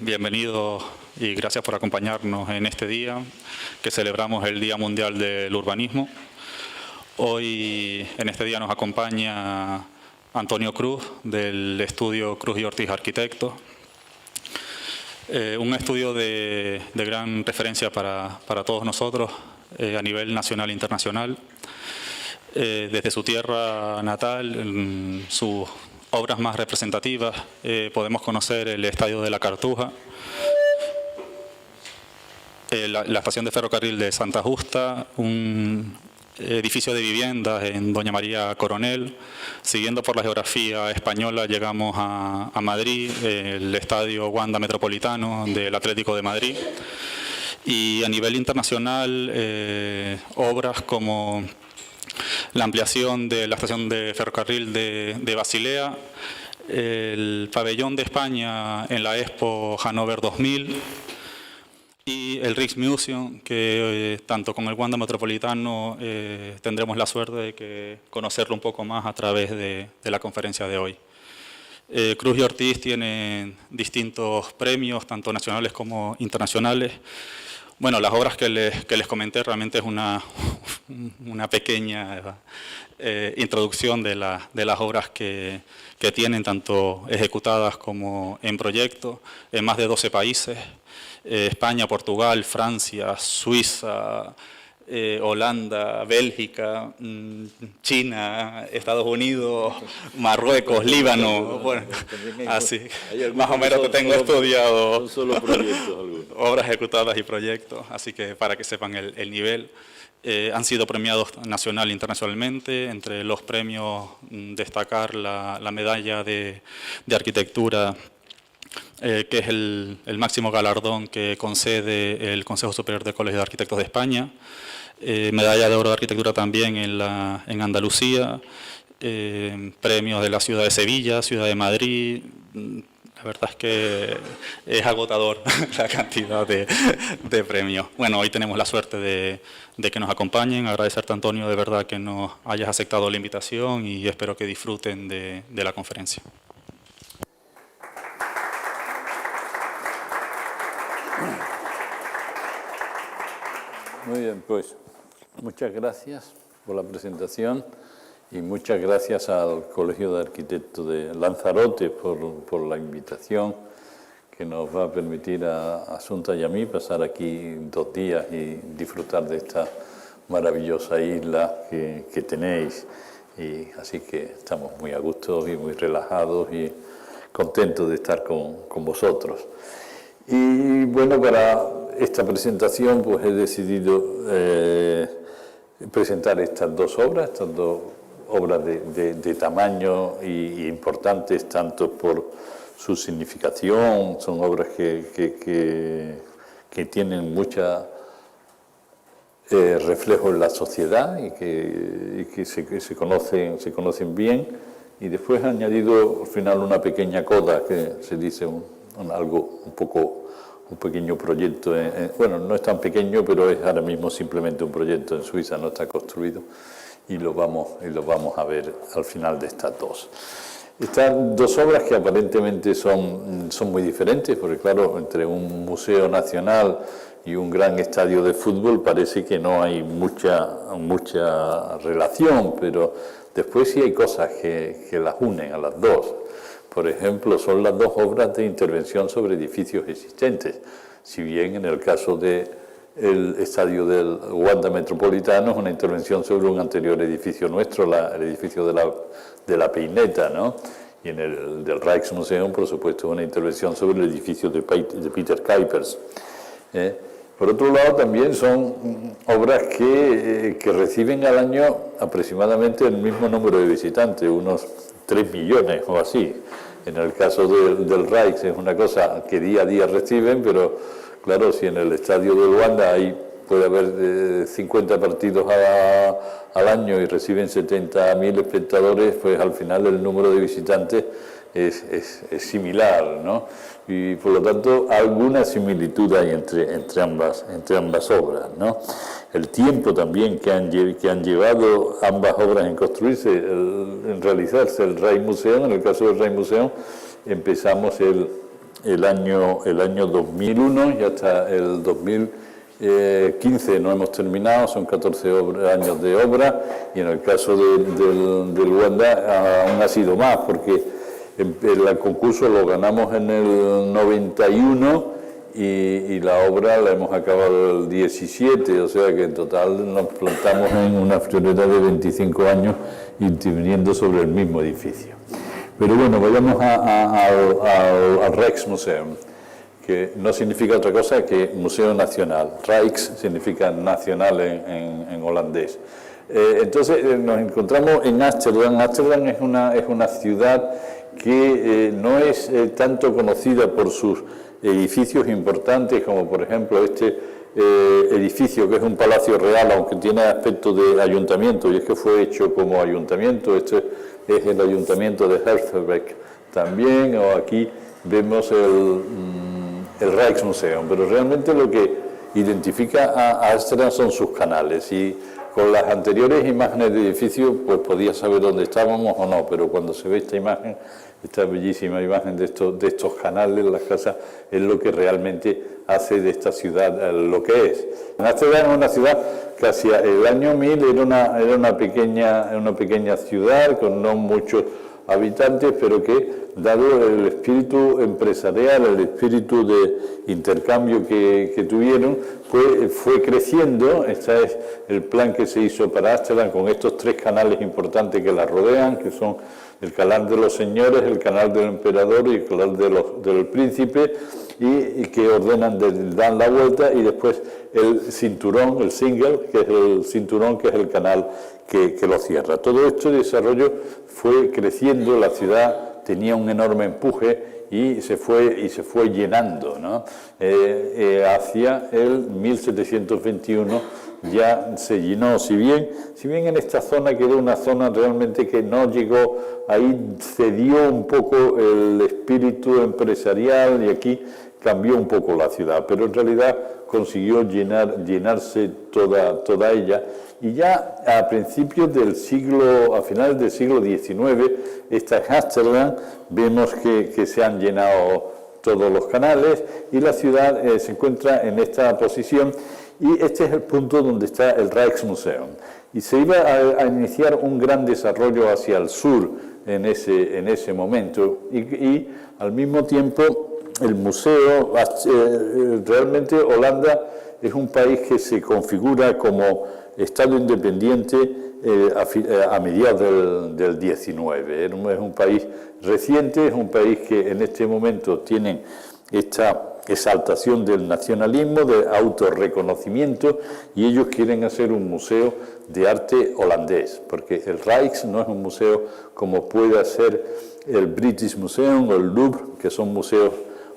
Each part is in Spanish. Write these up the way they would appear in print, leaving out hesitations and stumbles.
Bienvenidos y gracias por acompañarnos en este día que celebramos el Día Mundial del Urbanismo. Hoy en este día nos acompaña Antonio Cruz del estudio Cruz y Ortiz Arquitectos. Un estudio de gran referencia para todos nosotros a nivel nacional e internacional. Desde su tierra natal, sus obras más representativas, podemos conocer el Estadio de la Cartuja, la estación de ferrocarril de Santa Justa, un edificio de viviendas en Doña María Coronel. Siguiendo por la geografía española llegamos a Madrid, el Estadio Wanda Metropolitano del Atlético de Madrid. Y a nivel internacional, obras como la ampliación de la estación de ferrocarril de Basilea, el pabellón de España en la Expo Hannover 2000 y el Rijksmuseum, que tanto con el Wanda Metropolitano tendremos la suerte de conocerlo un poco más a través de la conferencia de hoy. Cruz y Ortiz tienen distintos premios, tanto nacionales como internacionales. Bueno, las obras que les comenté realmente es una pequeña introducción de las obras que tienen, tanto ejecutadas como en proyecto, en más de 12 países, España, Portugal, Francia, Suiza, Holanda, Bélgica, China, Estados Unidos, Marruecos, Líbano, bueno, así, más o menos te tengo estudiado obras ejecutadas y proyectos, así que para que sepan el nivel. Han sido premiados nacional e internacionalmente, entre los premios destacar la medalla de arquitectura, que es el máximo galardón que concede el Consejo Superior de Colegios de Arquitectos de España. Medalla de oro de arquitectura también en Andalucía, premios de la ciudad de Sevilla, ciudad de Madrid. La verdad es que es agotador la cantidad de premios. Bueno, hoy tenemos la suerte de que nos acompañen. Agradecerte, Antonio, de verdad que nos hayas aceptado la invitación y espero que disfruten de la conferencia. Muy bien, pues muchas gracias por la presentación y muchas gracias al Colegio de Arquitectos de Lanzarote por la invitación que nos va a permitir a Asunta y a mí pasar aquí 2 días y disfrutar de esta maravillosa isla que tenéis. Y así que estamos muy a gusto y muy relajados y contentos de estar con vosotros. Y bueno, para esta presentación pues he decidido presentar estas dos obras de tamaño y importantes tanto por su significación, son obras que tienen mucha reflejo en la sociedad y que se conocen bien, y después he añadido al final una pequeña coda que se dice un pequeño proyecto, bueno, no es tan pequeño, pero es ahora mismo simplemente un proyecto en Suiza, no está construido, y lo vamos a ver al final de estas dos. Estas dos obras que aparentemente son muy diferentes, porque claro, entre un museo nacional y un gran estadio de fútbol parece que no hay mucha relación, pero después sí hay cosas que las unen a las dos. Por ejemplo, son las dos obras de intervención sobre edificios existentes. Si bien en el caso del estadio del Wanda Metropolitano es una intervención sobre un anterior edificio nuestro, el edificio de la Peineta, ¿no? Y en el del Rijksmuseum, por supuesto, es una intervención sobre el edificio de Peter Kuipers. Por otro lado, también son obras que reciben al año aproximadamente el mismo número de visitantes, unos 3 millones o así. En el caso del Rijks es una cosa que día a día reciben, pero claro, si en el estadio del Wanda puede haber 50 partidos al año y reciben 70.000 espectadores, pues al final el número de visitantes es similar, ¿no? Y por lo tanto alguna similitud hay entre ambas obras, ¿no? El tiempo también que han llevado ambas obras en construirse, en realizarse el Rijksmuseum. En el caso del Rijksmuseum empezamos el año 2001 y hasta el 2015 no hemos terminado, son 14 años de obra, y en el caso del Wanda aún ha sido más, porque el concurso lo ganamos en el 91 y la obra la hemos acabado el 17, o sea que en total nos plantamos en una friolera de 25 años interviniendo sobre el mismo edificio. Pero bueno, vayamos al Rijksmuseum, que no significa otra cosa que Museo Nacional. Rijks significa nacional en holandés. Entonces nos encontramos en Ámsterdam. Ámsterdam es una ciudad que no es tanto conocida por sus edificios importantes, como por ejemplo este edificio que es un palacio real, aunque tiene aspecto de ayuntamiento, y es que fue hecho como ayuntamiento. Este es el ayuntamiento de Herstelbeck también, o aquí vemos el Rijksmuseum, pero realmente lo que identifica a Ámsterdam son sus canales, y con las anteriores imágenes de edificios pues podía saber dónde estábamos o no, pero cuando se ve esta imagen, esta bellísima imagen de estos canales, las casas, es lo que realmente hace de esta ciudad lo que es. Ámsterdam es una ciudad que hacia el año 1000 era una pequeña ciudad con no muchos habitantes, pero que, dado el espíritu empresarial, el espíritu de intercambio que tuvieron, fue creciendo. Este es el plan que se hizo para Ámsterdam, con estos 3 canales importantes que la rodean, que son el canal de los señores, el canal del emperador y el canal del príncipe, y que dan la vuelta, y después el cinturón, el single, que es el cinturón, que es el canal que lo cierra. Todo este desarrollo fue creciendo, la ciudad tenía un enorme empuje y se fue llenando, ¿no? Hacia el 1721 ya se llenó, si bien en esta zona quedó una zona realmente que no llegó, ahí cedió un poco el espíritu empresarial, y aquí cambió un poco la ciudad, pero en realidad consiguió llenarse toda ella. Y ya a principios a finales del siglo XIX, esta Ámsterdam, vemos que se han llenado todos los canales y la ciudad se encuentra en esta posición, y este es el punto donde está el Rijksmuseum. Y se iba a iniciar un gran desarrollo hacia el sur en ese momento, y al mismo tiempo el museo, realmente Holanda es un país que se configura como Estado independiente a mediados del 19. Es un país reciente, es un país que en este momento tiene esta exaltación del nacionalismo, de autorreconocimiento, y ellos quieren hacer un museo de arte holandés, porque el Rijks no es un museo como puede ser el British Museum o el Louvre, que son museos,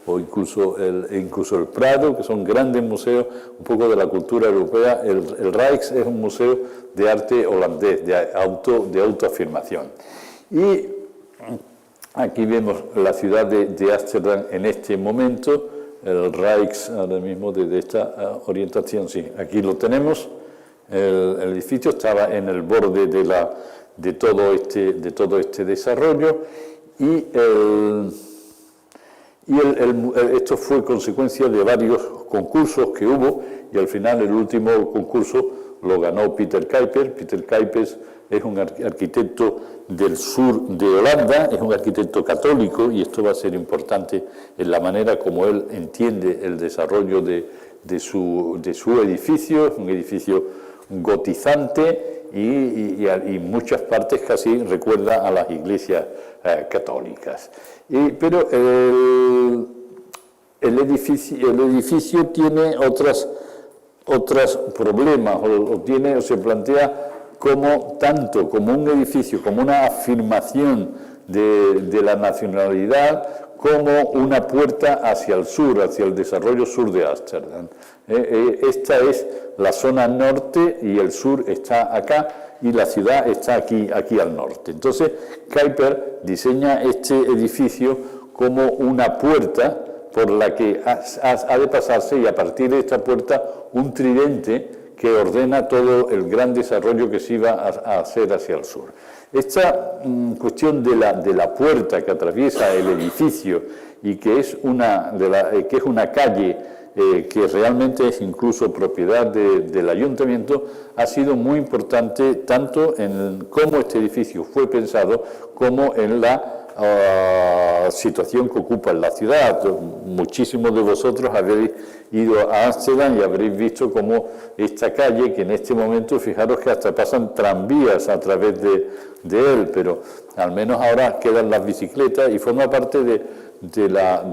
o incluso el Prado, que son grandes museos, un poco de la cultura europea. El Rijks es un museo de arte holandés, de autoafirmación. Y aquí vemos la ciudad de Ámsterdam en este momento, el Rijks ahora mismo desde esta orientación, sí, aquí lo tenemos. El edificio estaba en el borde de todo este desarrollo, y esto fue consecuencia de varios concursos que hubo, y al final el último concurso lo ganó Peter Kuiper. Peter Kuiper es un arquitecto del sur de Holanda, es un arquitecto católico, y esto va a ser importante en la manera como él entiende el desarrollo de su edificio. Es un edificio gotizante y en muchas partes casi recuerda a las iglesias católicas. Pero el edificio tiene otros problemas, o se plantea tanto como un edificio, como una afirmación de la nacionalidad, como una puerta hacia el sur, hacia el desarrollo sur de Ámsterdam. Esta es la zona norte y el sur está acá, y la ciudad está aquí al norte. Entonces, Kuiper diseña este edificio como una puerta por la que ha de pasarse, y a partir de esta puerta un tridente que ordena todo el gran desarrollo que se iba a hacer hacia el sur. Esta cuestión de la puerta que atraviesa el edificio y que es una calle que realmente es incluso propiedad del ayuntamiento, ha sido muy importante tanto en cómo este edificio fue pensado como en la situación que ocupa en la ciudad. Muchísimos de vosotros habéis ido a Ámsterdam y habréis visto cómo esta calle, que en este momento, fijaros que hasta pasan tranvías a través de él, pero al menos ahora quedan las bicicletas y forma parte de la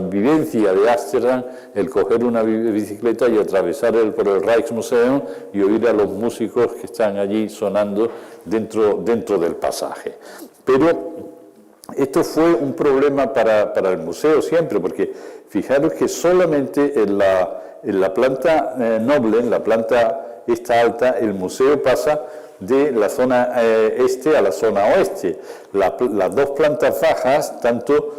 vivencia de Ámsterdam, el coger una bicicleta y atravesar por el Rijksmuseum y oír a los músicos que están allí sonando dentro del pasaje. Pero esto fue un problema para el museo siempre, porque fijaros que solamente en la planta noble, en la planta esta alta, el museo pasa de la zona este a la zona oeste. Las dos plantas bajas, tanto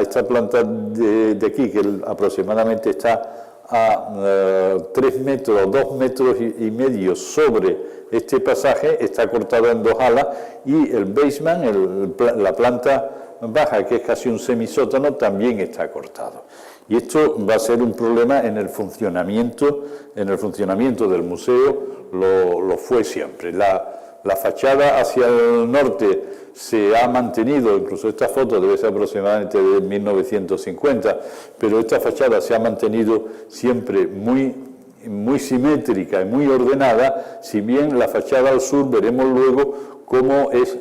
esta planta de aquí, que aproximadamente está a 3 metros, 2 metros y medio sobre este pasaje, está cortado en 2 alas, y el basement, la planta baja, que es casi un semisótano, también está cortado. Y esto va a ser un problema en el funcionamiento del museo, lo fue siempre. La fachada hacia el norte se ha mantenido, incluso esta foto debe ser aproximadamente de 1950, pero esta fachada se ha mantenido siempre muy simétrica y muy ordenada, si bien la fachada al sur veremos luego cómo es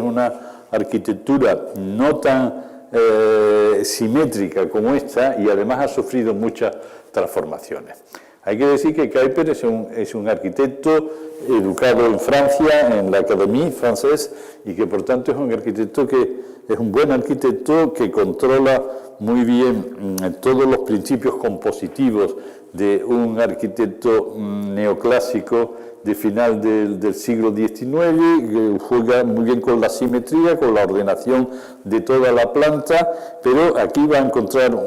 una arquitectura no tan simétrica como esta, y además ha sufrido muchas transformaciones. Hay que decir que Kuiper es un arquitecto educado en Francia, en la Académie Française, y que por tanto es un buen arquitecto que controla muy bien todos los principios compositivos de un arquitecto neoclásico de final del siglo XIX, que juega muy bien con la simetría, con la ordenación de toda la planta, pero aquí va a encontrar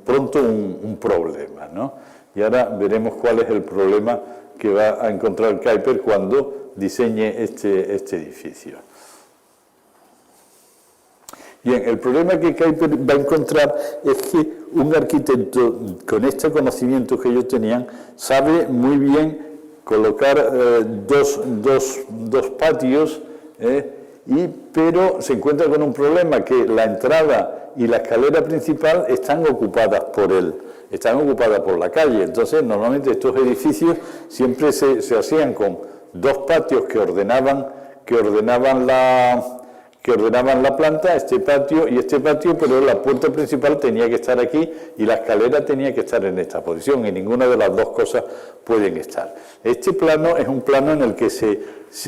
pronto un problema, ¿no? Y ahora veremos cuál es el problema que va a encontrar Kuiper cuando diseñe este edificio. Bien, el problema que Kuiper va a encontrar es que un arquitecto con este conocimiento que ellos tenían sabe muy bien colocar dos patios, pero se encuentra con un problema, que la entrada y la escalera principal están ocupadas por él. Están ocupadas por la calle. Entonces, normalmente estos edificios siempre se hacían con 2 patios que ordenaban la planta, este patio y este patio, pero la puerta principal tenía que estar aquí y la escalera tenía que estar en esta posición, y ninguna de las dos cosas pueden estar. Este plano es un plano en el que se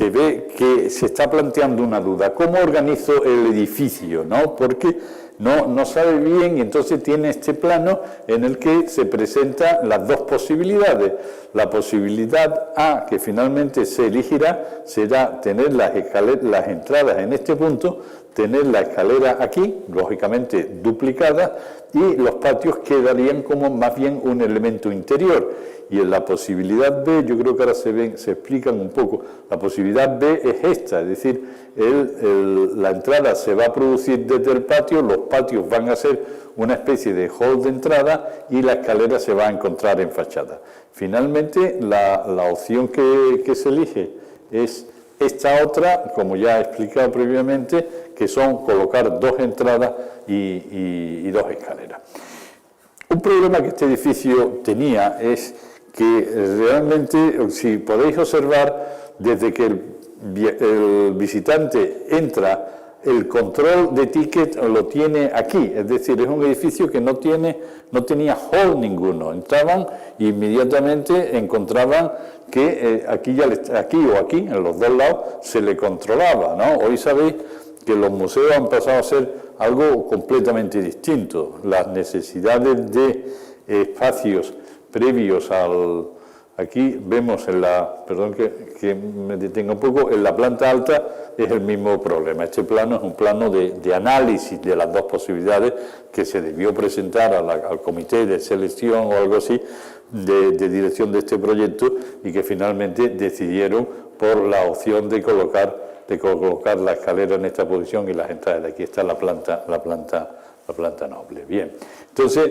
ve que se está planteando una duda. ¿Cómo organizo el edificio? ¿No? Porque no sabe bien, y entonces tiene este plano en el que se presentan las dos posibilidades. La posibilidad A, que finalmente se elegirá, será tener las entradas en este punto, tener la escalera aquí, lógicamente duplicada, y los patios quedarían como más bien un elemento interior. Y en la posibilidad B, yo creo que ahora se explican un poco, la posibilidad B es esta, es decir, la entrada se va a producir desde el patio, los patios van a ser una especie de hall de entrada y la escalera se va a encontrar en fachada. Finalmente, la opción que se elige es esta otra, como ya he explicado previamente, que son colocar 2 entradas y 2 escaleras. Un problema que este edificio tenía es que realmente, si podéis observar, desde que el visitante entra, el control de ticket lo tiene aquí, es decir, es un edificio que no tenía hall ninguno. Entraban e inmediatamente encontraban que aquí o aquí, en los dos lados, se le controlaba, ¿no? Hoy sabéis que los museos han pasado a ser algo completamente distinto. Las necesidades de espacios previos aquí vemos perdón que me detenga un poco, en la planta alta es el mismo problema. Este plano es un plano de análisis de las dos posibilidades que se debió presentar al comité de selección o algo así, de dirección de este proyecto, y que finalmente decidieron por la opción de colocar de colocar la escalera en esta posición y las entradas. Aquí está la planta noble. Bien, entonces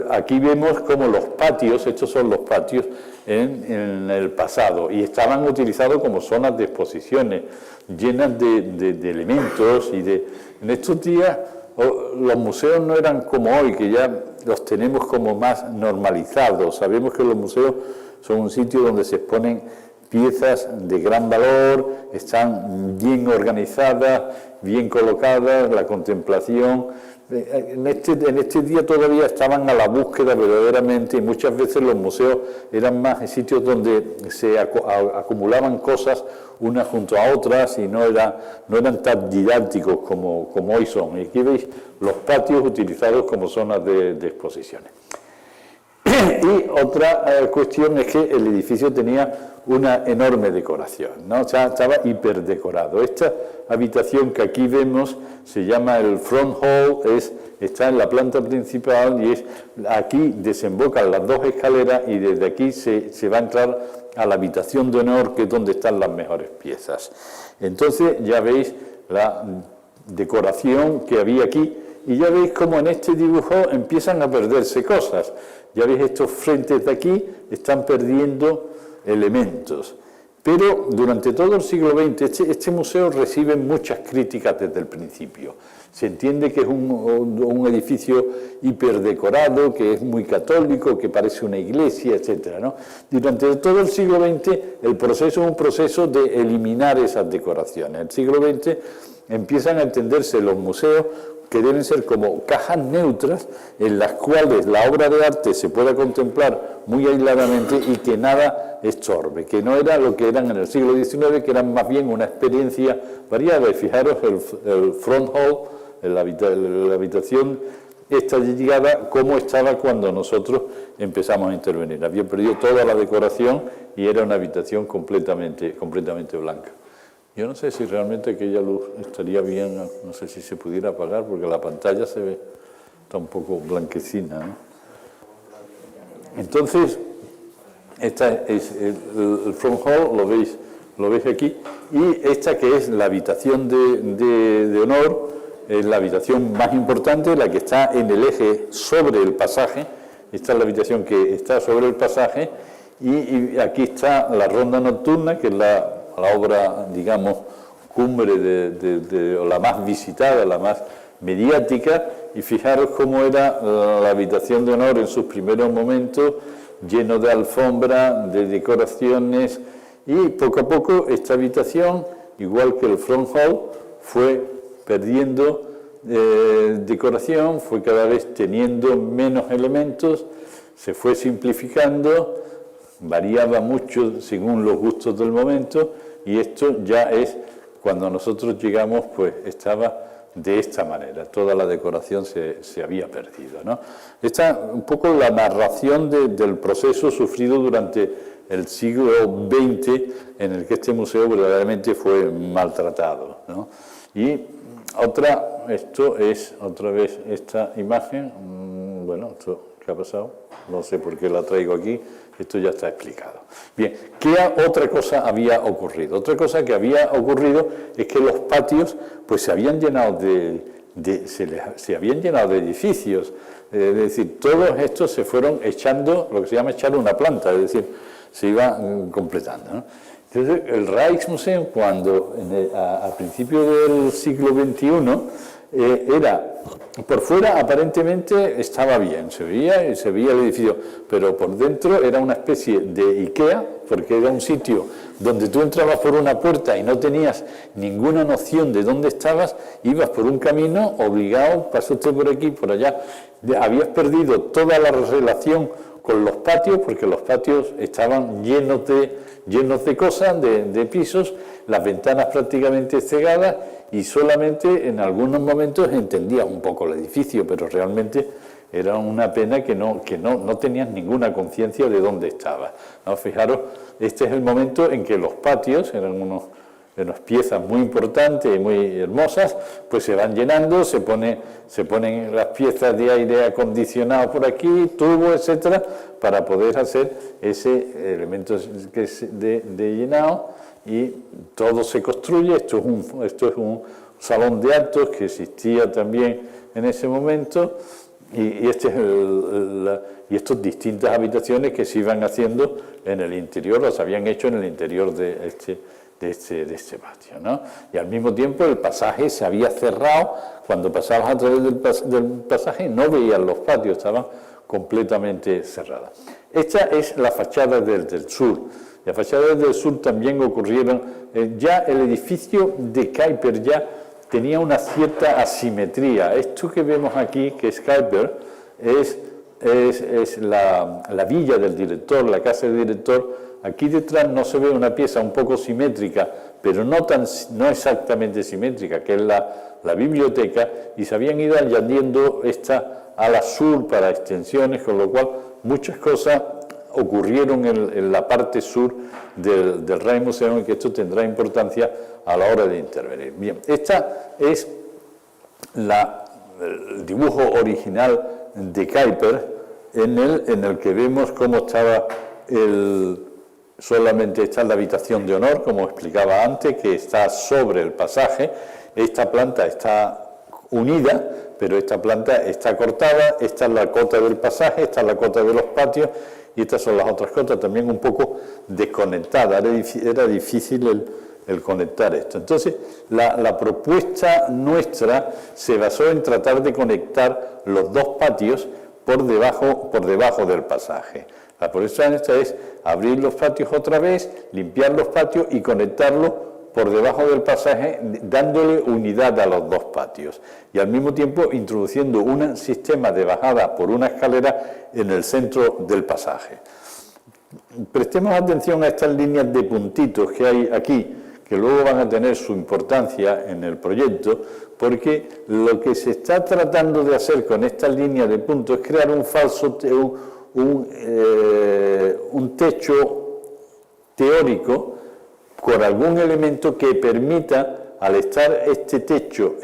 aquí vemos como los patios, estos son los patios en el pasado, y estaban utilizados como zonas de exposiciones, llenas de elementos, en estos días los museos no eran como hoy, que ya los tenemos como más normalizados. Sabemos que los museos son un sitio donde se exponen piezas de gran valor, están bien organizadas, bien colocadas, la contemplación. En este día todavía estaban a la búsqueda verdaderamente, y muchas veces los museos eran más sitios donde se acumulaban cosas unas junto a otras y no eran tan didácticos como hoy son. Y aquí veis los patios utilizados como zonas de exposiciones. Y otra cuestión es que el edificio tenía una enorme decoración, ¿no? O sea, estaba hiperdecorado. Esta habitación que aquí vemos se llama el front hall, está en la planta principal, y aquí desembocan las dos escaleras, y desde aquí se va a entrar a la habitación de honor, que es donde están las mejores piezas. Entonces ya veis la decoración que había aquí, y ya veis cómo en este dibujo empiezan a perderse cosas. Ya veis, estos frentes de aquí están perdiendo elementos. Pero durante todo el siglo XX este museo recibe muchas críticas desde el principio. Se entiende que es un edificio hiperdecorado, que es muy católico, que parece una iglesia, etc., ¿no? Durante todo el siglo XX el proceso es un proceso de eliminar esas decoraciones. En el siglo XX empiezan a entenderse los museos que deben ser como cajas neutras en las cuales la obra de arte se pueda contemplar muy aisladamente y que nada estorbe, que no era lo que eran en el siglo XIX, que eran más bien una experiencia variada. Y fijaros el front hall, la habitación esta llegada, cómo estaba cuando nosotros empezamos a intervenir. Había perdido toda la decoración y era una habitación completamente blanca. Yo no sé si realmente aquella luz estaría bien, no sé si se pudiera apagar, porque la pantalla se ve, está un poco blanquecina, ¿no? Entonces, esta es el front hall, lo veis aquí, y esta que es la habitación de honor, es la habitación más importante, la que está en el eje sobre el pasaje. Esta es la habitación que está sobre el pasaje, y aquí está la ronda nocturna, que es la obra, digamos, cumbre o la más visitada, la más mediática, y fijaros cómo era la habitación de honor en sus primeros momentos, lleno de alfombra, de decoraciones, y poco a poco esta habitación, igual que el front hall, fue perdiendo decoración, fue cada vez teniendo menos elementos, se fue simplificando, variaba mucho según los gustos del momento, y esto ya es, cuando nosotros llegamos, pues estaba de esta manera, toda la decoración se había perdido, ¿no? Esta un poco la narración del proceso sufrido durante el siglo XX, en el que este museo verdaderamente fue maltratado, ¿no? Y esto es otra vez esta imagen, bueno, esto, ¿qué ha pasado? No sé por qué la traigo aquí. Esto ya está explicado. Bien, ¿qué otra cosa había ocurrido? Otra cosa que había ocurrido es que los patios pues se habían llenado se habían llenado de edificios. Es decir, todos estos se fueron echando, lo que se llama echar una planta, es decir, se iba completando, ¿no? Entonces, el Rijksmuseum, cuando a principios del siglo XXI, era, por fuera aparentemente estaba bien, se veía el edificio, pero por dentro era una especie de Ikea, porque era un sitio donde tú entrabas por una puerta y no tenías ninguna noción de dónde estabas, ibas por un camino obligado, pasaste por aquí, por allá, habías perdido toda la relación con los patios, porque los patios estaban llenos de cosas, de pisos, las ventanas prácticamente cegadas, y solamente en algunos momentos entendías un poco el edificio, pero realmente era una pena que no tenías ninguna conciencia de dónde estabas, ¿no? Fijaros, este es el momento en que los patios, eran unas piezas muy importantes y muy hermosas, pues se van llenando, se ponen las piezas de aire acondicionado por aquí, tubos, etcétera, para poder hacer ese elemento de llenado. y todo se construye. Esto es un salón de actos que existía también en ese momento, y estas distintas habitaciones que se iban haciendo en el interior, las habían hecho en el interior de este patio, ¿no? Y al mismo tiempo el pasaje se había cerrado. Cuando pasabas a través del pasaje no veías los patios, estaban completamente cerradas. Esta es la fachada del sur. La fachada del sur también ocurrieron, ya el edificio de Kuiper ya tenía una cierta asimetría. Esto que vemos aquí, que es Kuiper, es la villa del director, la casa del director. Aquí detrás no se ve una pieza un poco simétrica, pero no exactamente simétrica, que es la biblioteca, y se habían ido añadiendo esta ala sur para extensiones, con lo cual muchas cosas ocurrieron en la parte sur del Rijksmuseum, y que esto tendrá importancia a la hora de intervenir. Bien, esta es el dibujo original de Kuiper, en el que vemos cómo estaba solamente está la habitación de honor, como explicaba antes, que está sobre el pasaje. Esta planta está unida, pero esta planta está cortada. Esta es la cota del pasaje, esta es la cota de los patios, y estas son las otras cotas, también un poco desconectadas. Era difícil el conectar esto. Entonces, la propuesta nuestra se basó en tratar de conectar los dos patios por debajo del pasaje. La propuesta nuestra es abrir los patios otra vez, limpiar los patios y conectarlos por debajo del pasaje, dándole unidad a los dos patios, y al mismo tiempo introduciendo un sistema de bajada por una escalera en el centro del pasaje. Prestemos atención a estas líneas de puntitos que hay aquí, que luego van a tener su importancia en el proyecto, porque lo que se está tratando de hacer con estas líneas de puntos es crear un techo teórico con algún elemento que permita, al estar este techo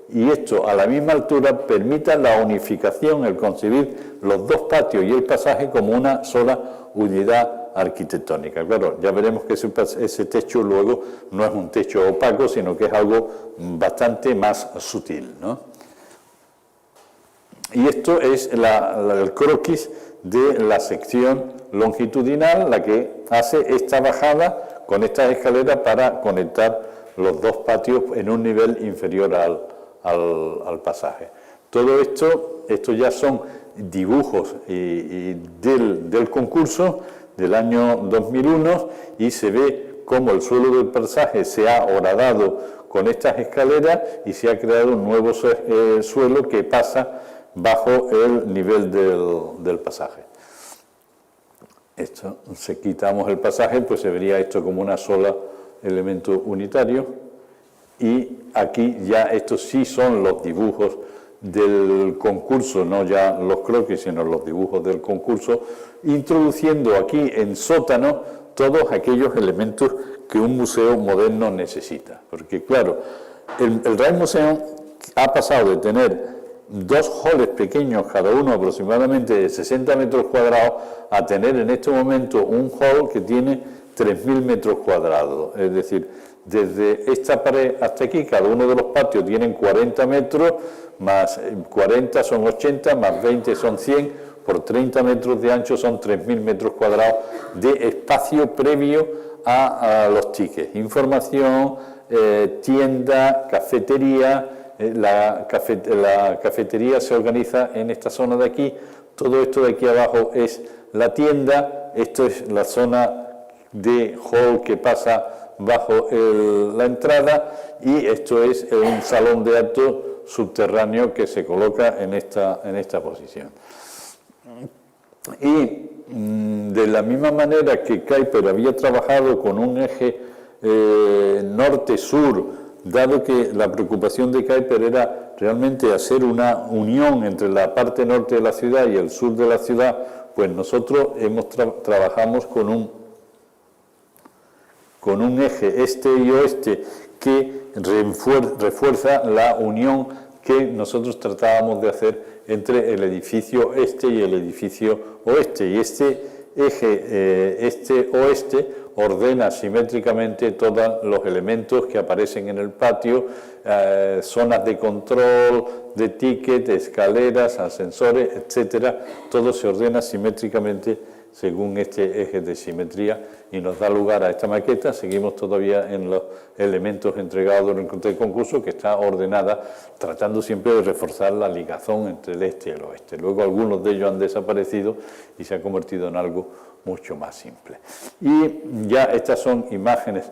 y esto a la misma altura, permita la unificación, el concebir los dos patios y el pasaje como una sola unidad arquitectónica. Claro, ya veremos que ese techo luego no es un techo opaco, sino que es algo bastante más sutil, ¿no? Y esto es el croquis de la sección longitudinal, la que hace esta bajada con estas escaleras para conectar los dos patios en un nivel inferior al pasaje. Todo esto ya son dibujos del concurso del año 2001, y se ve cómo el suelo del pasaje se ha horadado con estas escaleras y se ha creado un nuevo suelo que pasa bajo el nivel del pasaje. Esto, si quitamos el pasaje, pues se vería esto como una sola elemento unitario, y aquí ya estos sí son los dibujos del concurso, no ya los croquis, sino los dibujos del concurso, introduciendo aquí en sótano todos aquellos elementos que un museo moderno necesita. Porque claro, el Rijksmuseum ha pasado de tener dos halls pequeños, cada uno aproximadamente de 60 metros cuadrados, a tener en este momento un hall que tiene 3.000 metros cuadrados. Es decir, desde esta pared hasta aquí, cada uno de los patios tienen 40 metros, más 40 son 80, más 20 son 100, por 30 metros de ancho son 3.000 metros cuadrados de espacio previo a los tickets. Información, tienda, cafetería. La cafetería se organiza en esta zona de aquí. Todo esto de aquí abajo es la tienda. Esto es la zona de hall que pasa bajo la entrada, y esto es un salón de actos subterráneo que se coloca en esta posición. Y de la misma manera que Kuiper había trabajado con un eje norte-sur, dado que la preocupación de Kuiper era realmente hacer una unión entre la parte norte de la ciudad y el sur de la ciudad, pues nosotros trabajamos con un eje este y oeste que refuerza la unión que nosotros tratábamos de hacer entre el edificio este y el edificio oeste. Y este eje este-oeste ordena simétricamente todos los elementos que aparecen en el patio, zonas de control, de ticket, escaleras, ascensores, etcétera. Todo se ordena simétricamente según este eje de simetría y nos da lugar a esta maqueta. Seguimos todavía en los elementos entregados durante el concurso, que está ordenada tratando siempre de reforzar la ligazón entre el este y el oeste. Luego algunos de ellos han desaparecido y se ha convertido en algo mucho más simple. Y ya estas son imágenes,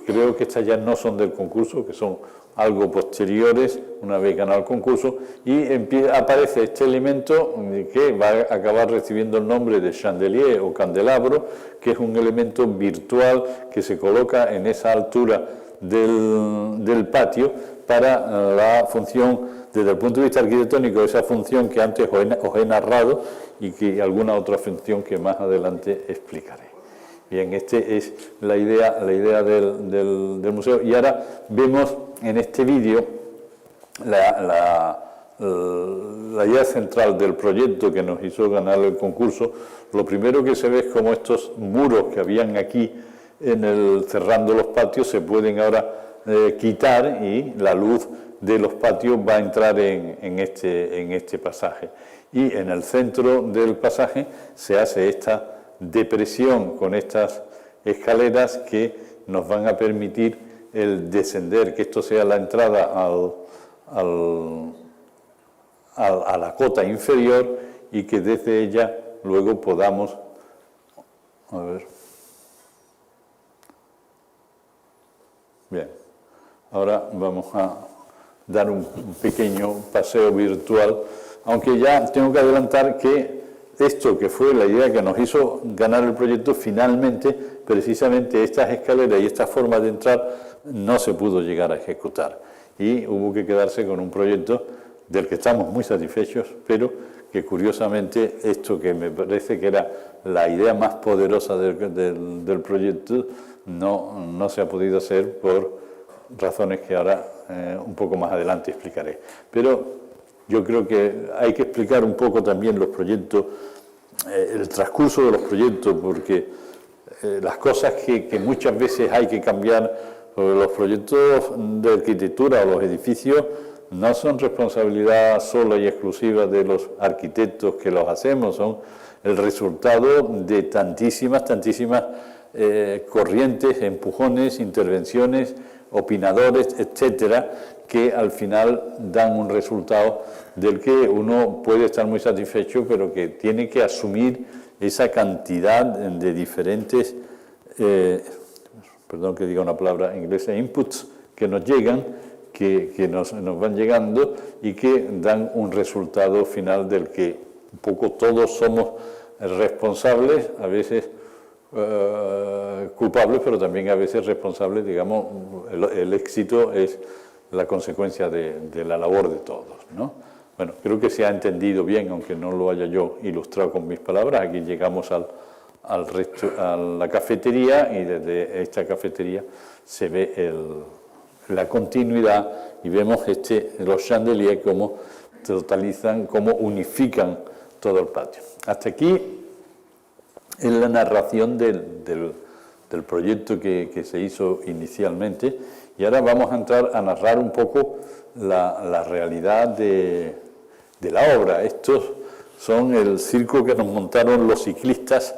creo que estas ya no son del concurso, que son algo posteriores, una vez ganado el concurso, y aparece este elemento que va a acabar recibiendo el nombre de chandelier o candelabro, que es un elemento virtual que se coloca en esa altura del patio para la función, desde el punto de vista arquitectónico, esa función que antes os he narrado y que alguna otra función que más adelante explicaré. Bien, esta es la idea del museo. Y ahora vemos en este vídeo la idea central del proyecto que nos hizo ganar el concurso. Lo primero que se ve es cómo estos muros que habían aquí cerrando los patios se pueden ahora quitar y la luz de los patios va a entrar en este pasaje. Y en el centro del pasaje se hace esta depresión con estas escaleras que nos van a permitir el descender, que esto sea la entrada a la cota inferior y que desde ella luego podamos, a ver, bien, ahora vamos a dar un pequeño paseo virtual, aunque ya tengo que adelantar que esto que fue la idea que nos hizo ganar el proyecto, finalmente, precisamente estas escaleras y esta forma de entrar no se pudo llegar a ejecutar. Y hubo que quedarse con un proyecto del que estamos muy satisfechos, pero que curiosamente esto que me parece que era la idea más poderosa del proyecto no se ha podido hacer por razones que ahora un poco más adelante explicaré. Pero yo creo que hay que explicar un poco también los proyectos, el transcurso de los proyectos, porque las cosas que muchas veces hay que cambiar, los proyectos de arquitectura o los edificios no son responsabilidad sola y exclusiva de los arquitectos que los hacemos, son el resultado de tantísimas corrientes, empujones, intervenciones, opinadores, etcétera, que al final dan un resultado del que uno puede estar muy satisfecho, pero que tiene que asumir esa cantidad de diferentes, perdón que diga una palabra inglesa, inputs que nos llegan, que nos van llegando y que dan un resultado final del que un poco todos somos responsables, a veces culpables, pero también a veces responsables. Digamos, el éxito es la consecuencia de la labor de todos, ¿no? Bueno, creo que se ha entendido bien, aunque no lo haya yo ilustrado con mis palabras. Aquí llegamos a la cafetería y desde esta cafetería se ve la continuidad y vemos los chandeliers cómo totalizan, cómo unifican todo el patio. Hasta aquí es la narración del proyecto que se hizo inicialmente, y ahora vamos a entrar a narrar un poco la realidad de la obra. Estos son el circo que nos montaron los ciclistas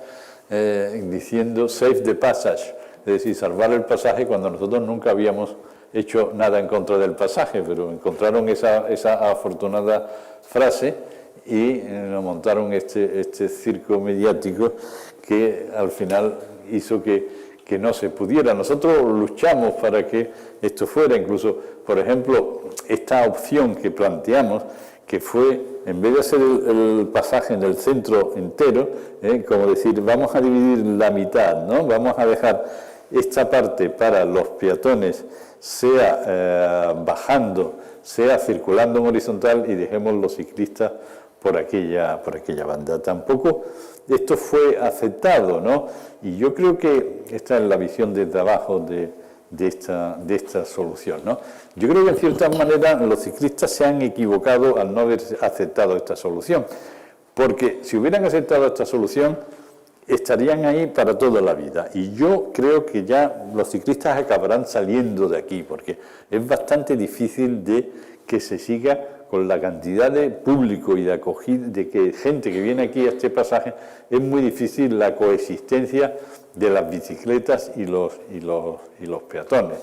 diciendo "Save the passage", es decir, salvar el pasaje, cuando nosotros nunca habíamos hecho nada en contra del pasaje, pero encontraron esa afortunada frase y nos montaron este circo mediático que al final hizo que no se pudiera. Nosotros luchamos para que esto fuera, incluso, por ejemplo, esta opción que planteamos, que fue, en vez de hacer el pasaje en el centro entero, como decir, vamos a dividir la mitad, ¿no? Vamos a dejar esta parte para los peatones, sea bajando, sea circulando en horizontal, y dejemos los ciclistas por aquella banda. Tampoco esto fue aceptado, ¿no? Y yo creo que esta es la visión desde abajo de esta solución, ¿no? Yo creo que en cierta manera los ciclistas se han equivocado al no haber aceptado esta solución, porque si hubieran aceptado esta solución, estarían ahí para toda la vida. Y yo creo que ya los ciclistas acabarán saliendo de aquí, porque es bastante difícil de que se siga con la cantidad de público y de acogida, de que gente que viene aquí a este pasaje, es muy difícil la coexistencia de las bicicletas y los peatones.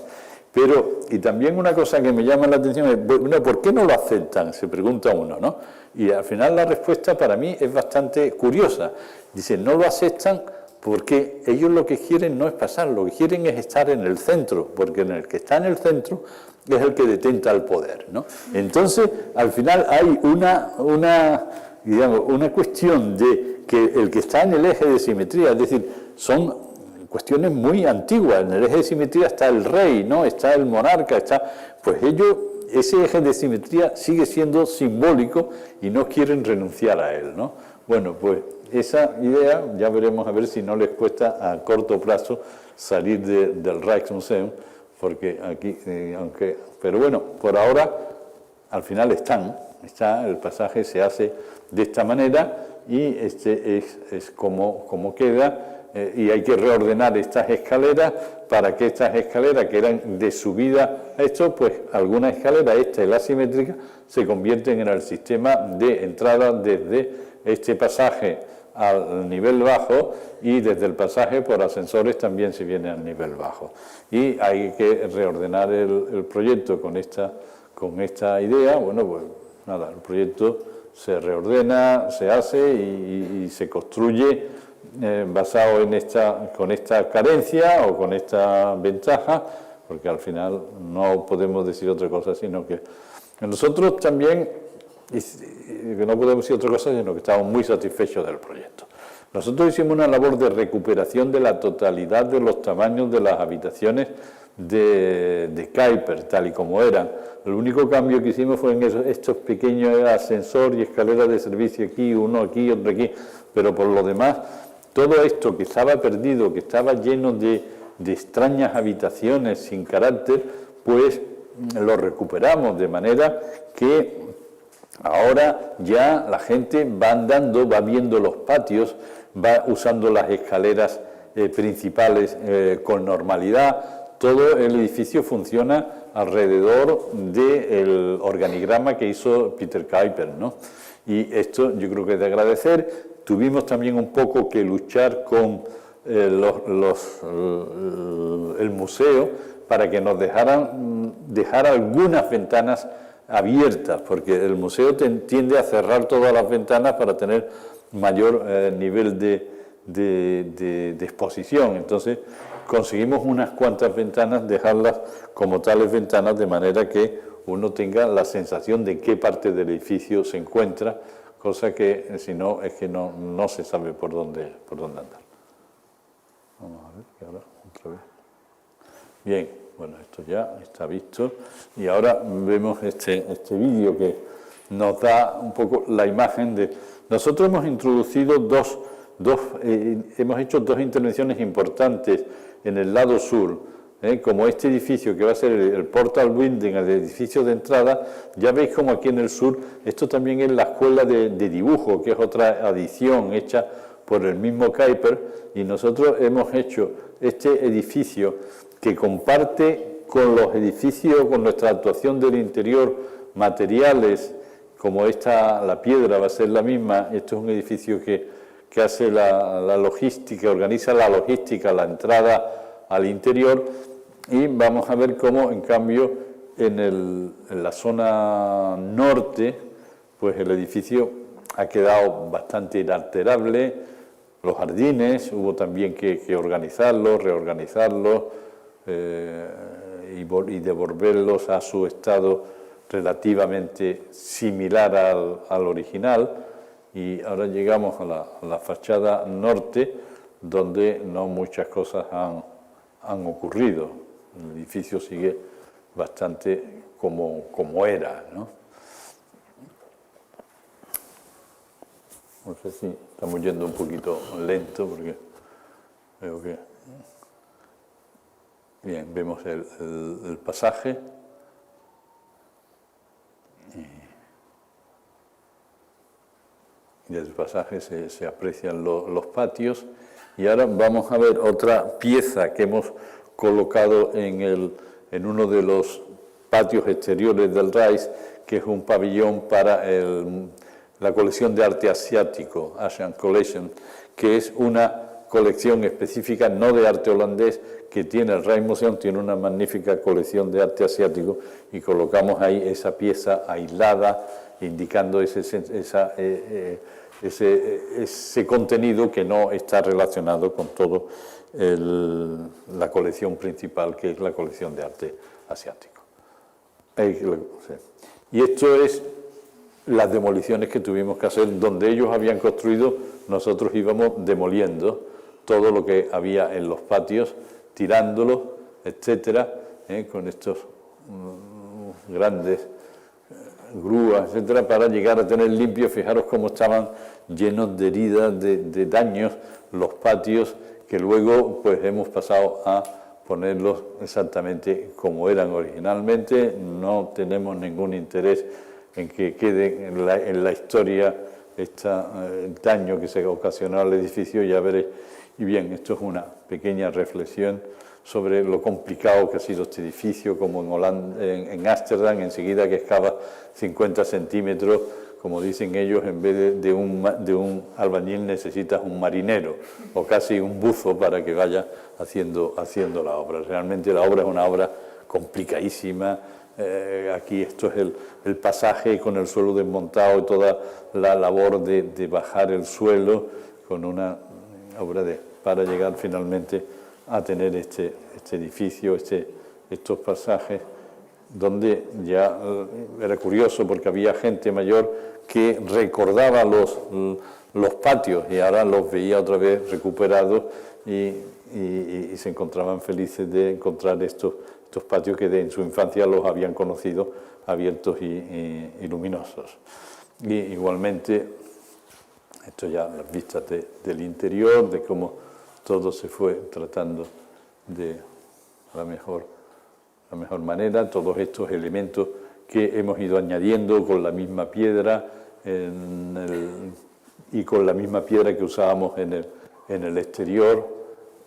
Pero, y también una cosa que me llama la atención es, bueno, ¿por qué no lo aceptan? Se pregunta uno, ¿no? Y al final la respuesta para mí es bastante curiosa. Dicen, no lo aceptan porque ellos lo que quieren no es pasar, lo que quieren es estar en el centro, porque en el que está en el centro es el que detenta el poder, ¿no? Entonces, al final hay una cuestión de que el que está en el eje de simetría, es decir, son cuestiones muy antiguas. En el eje de simetría está el rey, ¿no? Está el monarca, pues ellos, ese eje de simetría sigue siendo simbólico y no quieren renunciar a él, ¿no? Bueno, pues esa idea ya veremos a ver si no les cuesta a corto plazo salir del Rijksmuseum, porque aquí, pero bueno, por ahora al final el pasaje se hace de esta manera y este es como queda. Y hay que reordenar estas escaleras para que estas escaleras que eran de subida a esto, pues alguna escalera, esta y la simétrica, se convierten en el sistema de entrada desde este pasaje al nivel bajo y desde el pasaje por ascensores también se viene al nivel bajo. Y hay que reordenar el proyecto con esta idea. Bueno, pues nada, el proyecto se reordena, se hace y se construye basado con esta carencia o con esta ventaja, porque al final no podemos decir otra cosa, sino que nosotros también, que no podemos decir otra cosa, sino que estamos muy satisfechos del proyecto. Nosotros hicimos una labor de recuperación de la totalidad de los tamaños de las habitaciones de Kuiper, tal y como eran. El único cambio que hicimos fue en estos pequeños ascensores y escaleras de servicio aquí, uno aquí, otro aquí, pero por lo demás, todo esto que estaba perdido, que estaba lleno de extrañas habitaciones sin carácter, pues lo recuperamos, de manera que ahora ya la gente va andando, va viendo los patios, va usando las escaleras principales con normalidad. Todo el edificio funciona alrededor del organigrama que hizo Peter Kuiper, ¿no? Y esto yo creo que es de agradecer. Tuvimos también un poco que luchar con el museo para que nos dejar algunas ventanas abiertas, porque el museo tiende a cerrar todas las ventanas para tener mayor nivel de exposición. Entonces conseguimos unas cuantas ventanas, dejarlas como tales ventanas, de manera que uno tenga la sensación de en qué parte del edificio se encuentra, cosa que si no es que no se sabe por dónde andar. Vamos a ver, que ahora otra vez. Bien, bueno, esto ya está visto y ahora vemos este vídeo que nos da un poco la imagen de... Nosotros hemos introducido hemos hecho dos intervenciones importantes en el lado sur. Como este edificio que va a ser el Portal Building, el edificio de entrada, ya veis como aquí en el sur, esto también es la escuela de dibujo, que es otra adición hecha por el mismo Kuiper, y nosotros hemos hecho este edificio que comparte con los edificios, con nuestra actuación del interior, materiales, como la piedra va a ser la misma. Esto es un edificio que hace la logística, organiza la logística, la entrada al interior. Y vamos a ver cómo, en cambio, en la zona norte, pues el edificio ha quedado bastante inalterable. Los jardines, hubo también que organizarlos, reorganizarlos y devolverlos a su estado relativamente similar al original. Y ahora llegamos a la fachada norte, donde no muchas cosas han ocurrido. El edificio sigue bastante como era, ¿no? No sé si estamos yendo un poquito lento porque veo que... Bien, vemos el pasaje. Y desde el pasaje se aprecian los patios Y ahora vamos a ver otra pieza que hemos colocado en uno de los patios exteriores del RAIS, que es un pabellón para la colección de arte asiático, Asian Collection, que es una colección específica, no de arte holandés, que tiene el RAIS Museum, tiene una magnífica colección de arte asiático, y colocamos ahí esa pieza aislada, indicando ese contenido que no está relacionado con todo la colección principal, que es la colección de arte asiático. Y esto es las demoliciones que tuvimos que hacer. Donde ellos habían construido, nosotros íbamos demoliendo todo lo que había en los patios, tirándolo, etcétera, con estos grandes grúas, etcétera, para llegar a tener limpio. Fijaros cómo estaban llenos de heridas, de daños los patios, que luego pues hemos pasado a ponerlos exactamente como eran originalmente. No tenemos ningún interés en que quede en la historia el daño que se ocasionó al edificio, ya veréis. Y bien, esto es una pequeña reflexión sobre lo complicado que ha sido este edificio, como en Ámsterdam, enseguida que excava 50 centímetros, como dicen ellos, en vez de un albañil necesitas un marinero o casi un buzo para que vaya haciendo la obra. Realmente la obra es una obra complicadísima. Aquí esto es el pasaje con el suelo desmontado y toda la labor de bajar el suelo con una obra para llegar finalmente a tener este edificio, estos pasajes, donde ya era curioso porque había gente mayor que recordaba los patios y ahora los veía otra vez recuperados y se encontraban felices de encontrar estos patios que en su infancia los habían conocido abiertos y luminosos. Y igualmente, esto ya las vistas del interior, de cómo todo se fue tratando de la mejor manera, todos estos elementos que hemos ido añadiendo con la misma piedra y con la misma piedra que usábamos en el exterior,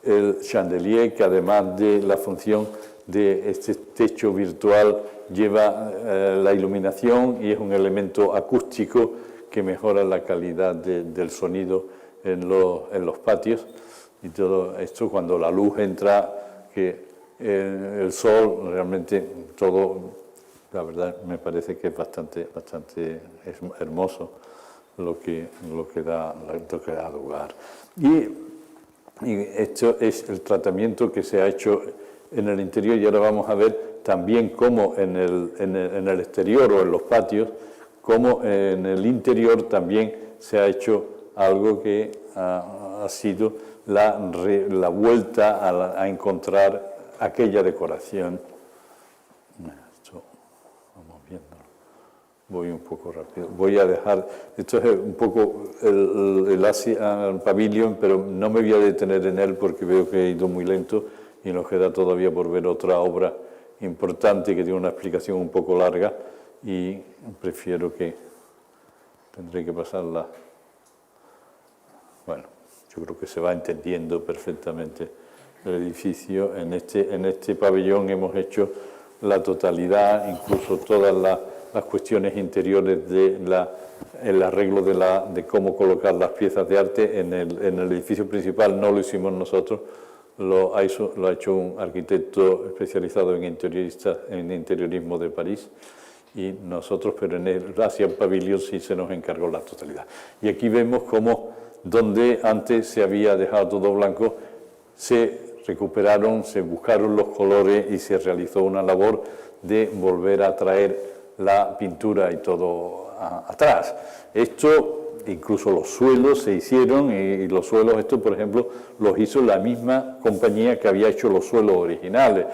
el chandelier, que además de la función de este techo virtual lleva la iluminación y es un elemento acústico que mejora la calidad del sonido en los patios. Y todo esto, cuando la luz entra, que el sol, realmente todo, la verdad me parece que es bastante hermoso lo que da lugar. Y esto es el tratamiento que se ha hecho en el interior, y ahora vamos a ver también cómo en el exterior o en los patios, cómo en el interior también se ha hecho algo que ha sido la vuelta a encontrar aquella decoración. Esto, vamos viéndolo. Voy un poco rápido. Voy a dejar, esto es un poco el Asian Pavilion, pero no me voy a detener en él porque veo que he ido muy lento y nos queda todavía por ver otra obra importante que tiene una explicación un poco larga y prefiero tendré que pasarla. Bueno, yo creo que se va entendiendo perfectamente el edificio. En este pabellón hemos hecho la totalidad, incluso todas las cuestiones interiores el arreglo de cómo colocar las piezas de arte. En el edificio principal no lo hicimos nosotros, lo ha hecho un arquitecto especializado en interiorismo de París, y nosotros, pero en el Asian Pavilion sí se nos encargó la totalidad. Y aquí vemos cómo, donde antes se había dejado todo blanco, se recuperaron, se buscaron los colores y se realizó una labor de volver a traer la pintura y todo atrás. Esto, incluso los suelos se hicieron, y los suelos, esto por ejemplo, los hizo la misma compañía que había hecho los suelos originales.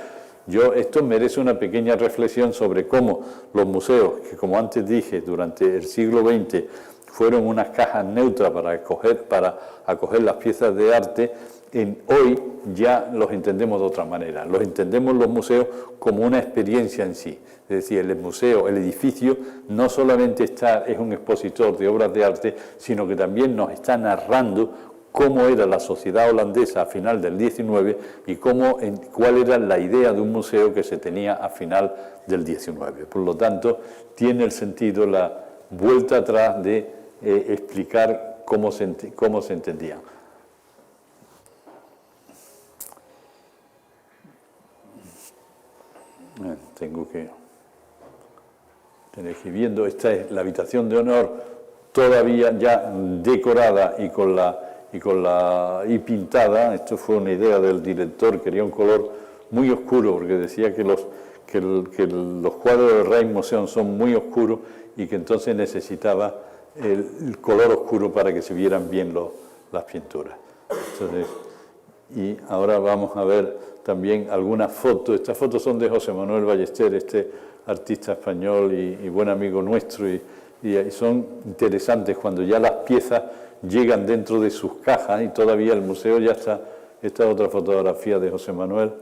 Esto merece una pequeña reflexión sobre cómo los museos, que como antes dije, durante el siglo XX fueron unas cajas neutras para acoger las piezas de arte, hoy ya los entendemos de otra manera. Los entendemos los museos como una experiencia en sí. Es decir, el museo, el edificio, no solamente es un expositor de obras de arte, sino que también nos está narrando cómo era la sociedad holandesa a final del 19 y cuál era la idea de un museo que se tenía a final del 19. Por lo tanto, tiene el sentido la vuelta atrás de explicar cómo se entendía. Tengo que tener que ir viendo. Esta es la habitación de honor, todavía ya decorada y pintada. Esto fue una idea del director, quería un color muy oscuro, porque decía que los cuadros del Rijksmuseum son muy oscuros y que entonces necesitaba el color oscuro para que se vieran bien las pinturas. Entonces, y ahora vamos a ver también algunas fotos. Estas fotos son de José Manuel Ballester, este artista español y buen amigo nuestro, y son interesantes cuando ya las piezas llegan dentro de sus cajas y todavía el museo ya está. Esta es otra fotografía de José Manuel,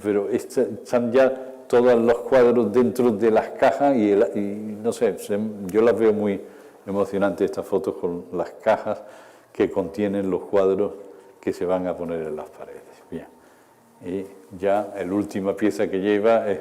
pero están ya todos los cuadros dentro de las cajas y no sé, yo las veo muy emocionantes estas fotos con las cajas que contienen los cuadros que se van a poner en las paredes. Bien. Y ya la última pieza que lleva es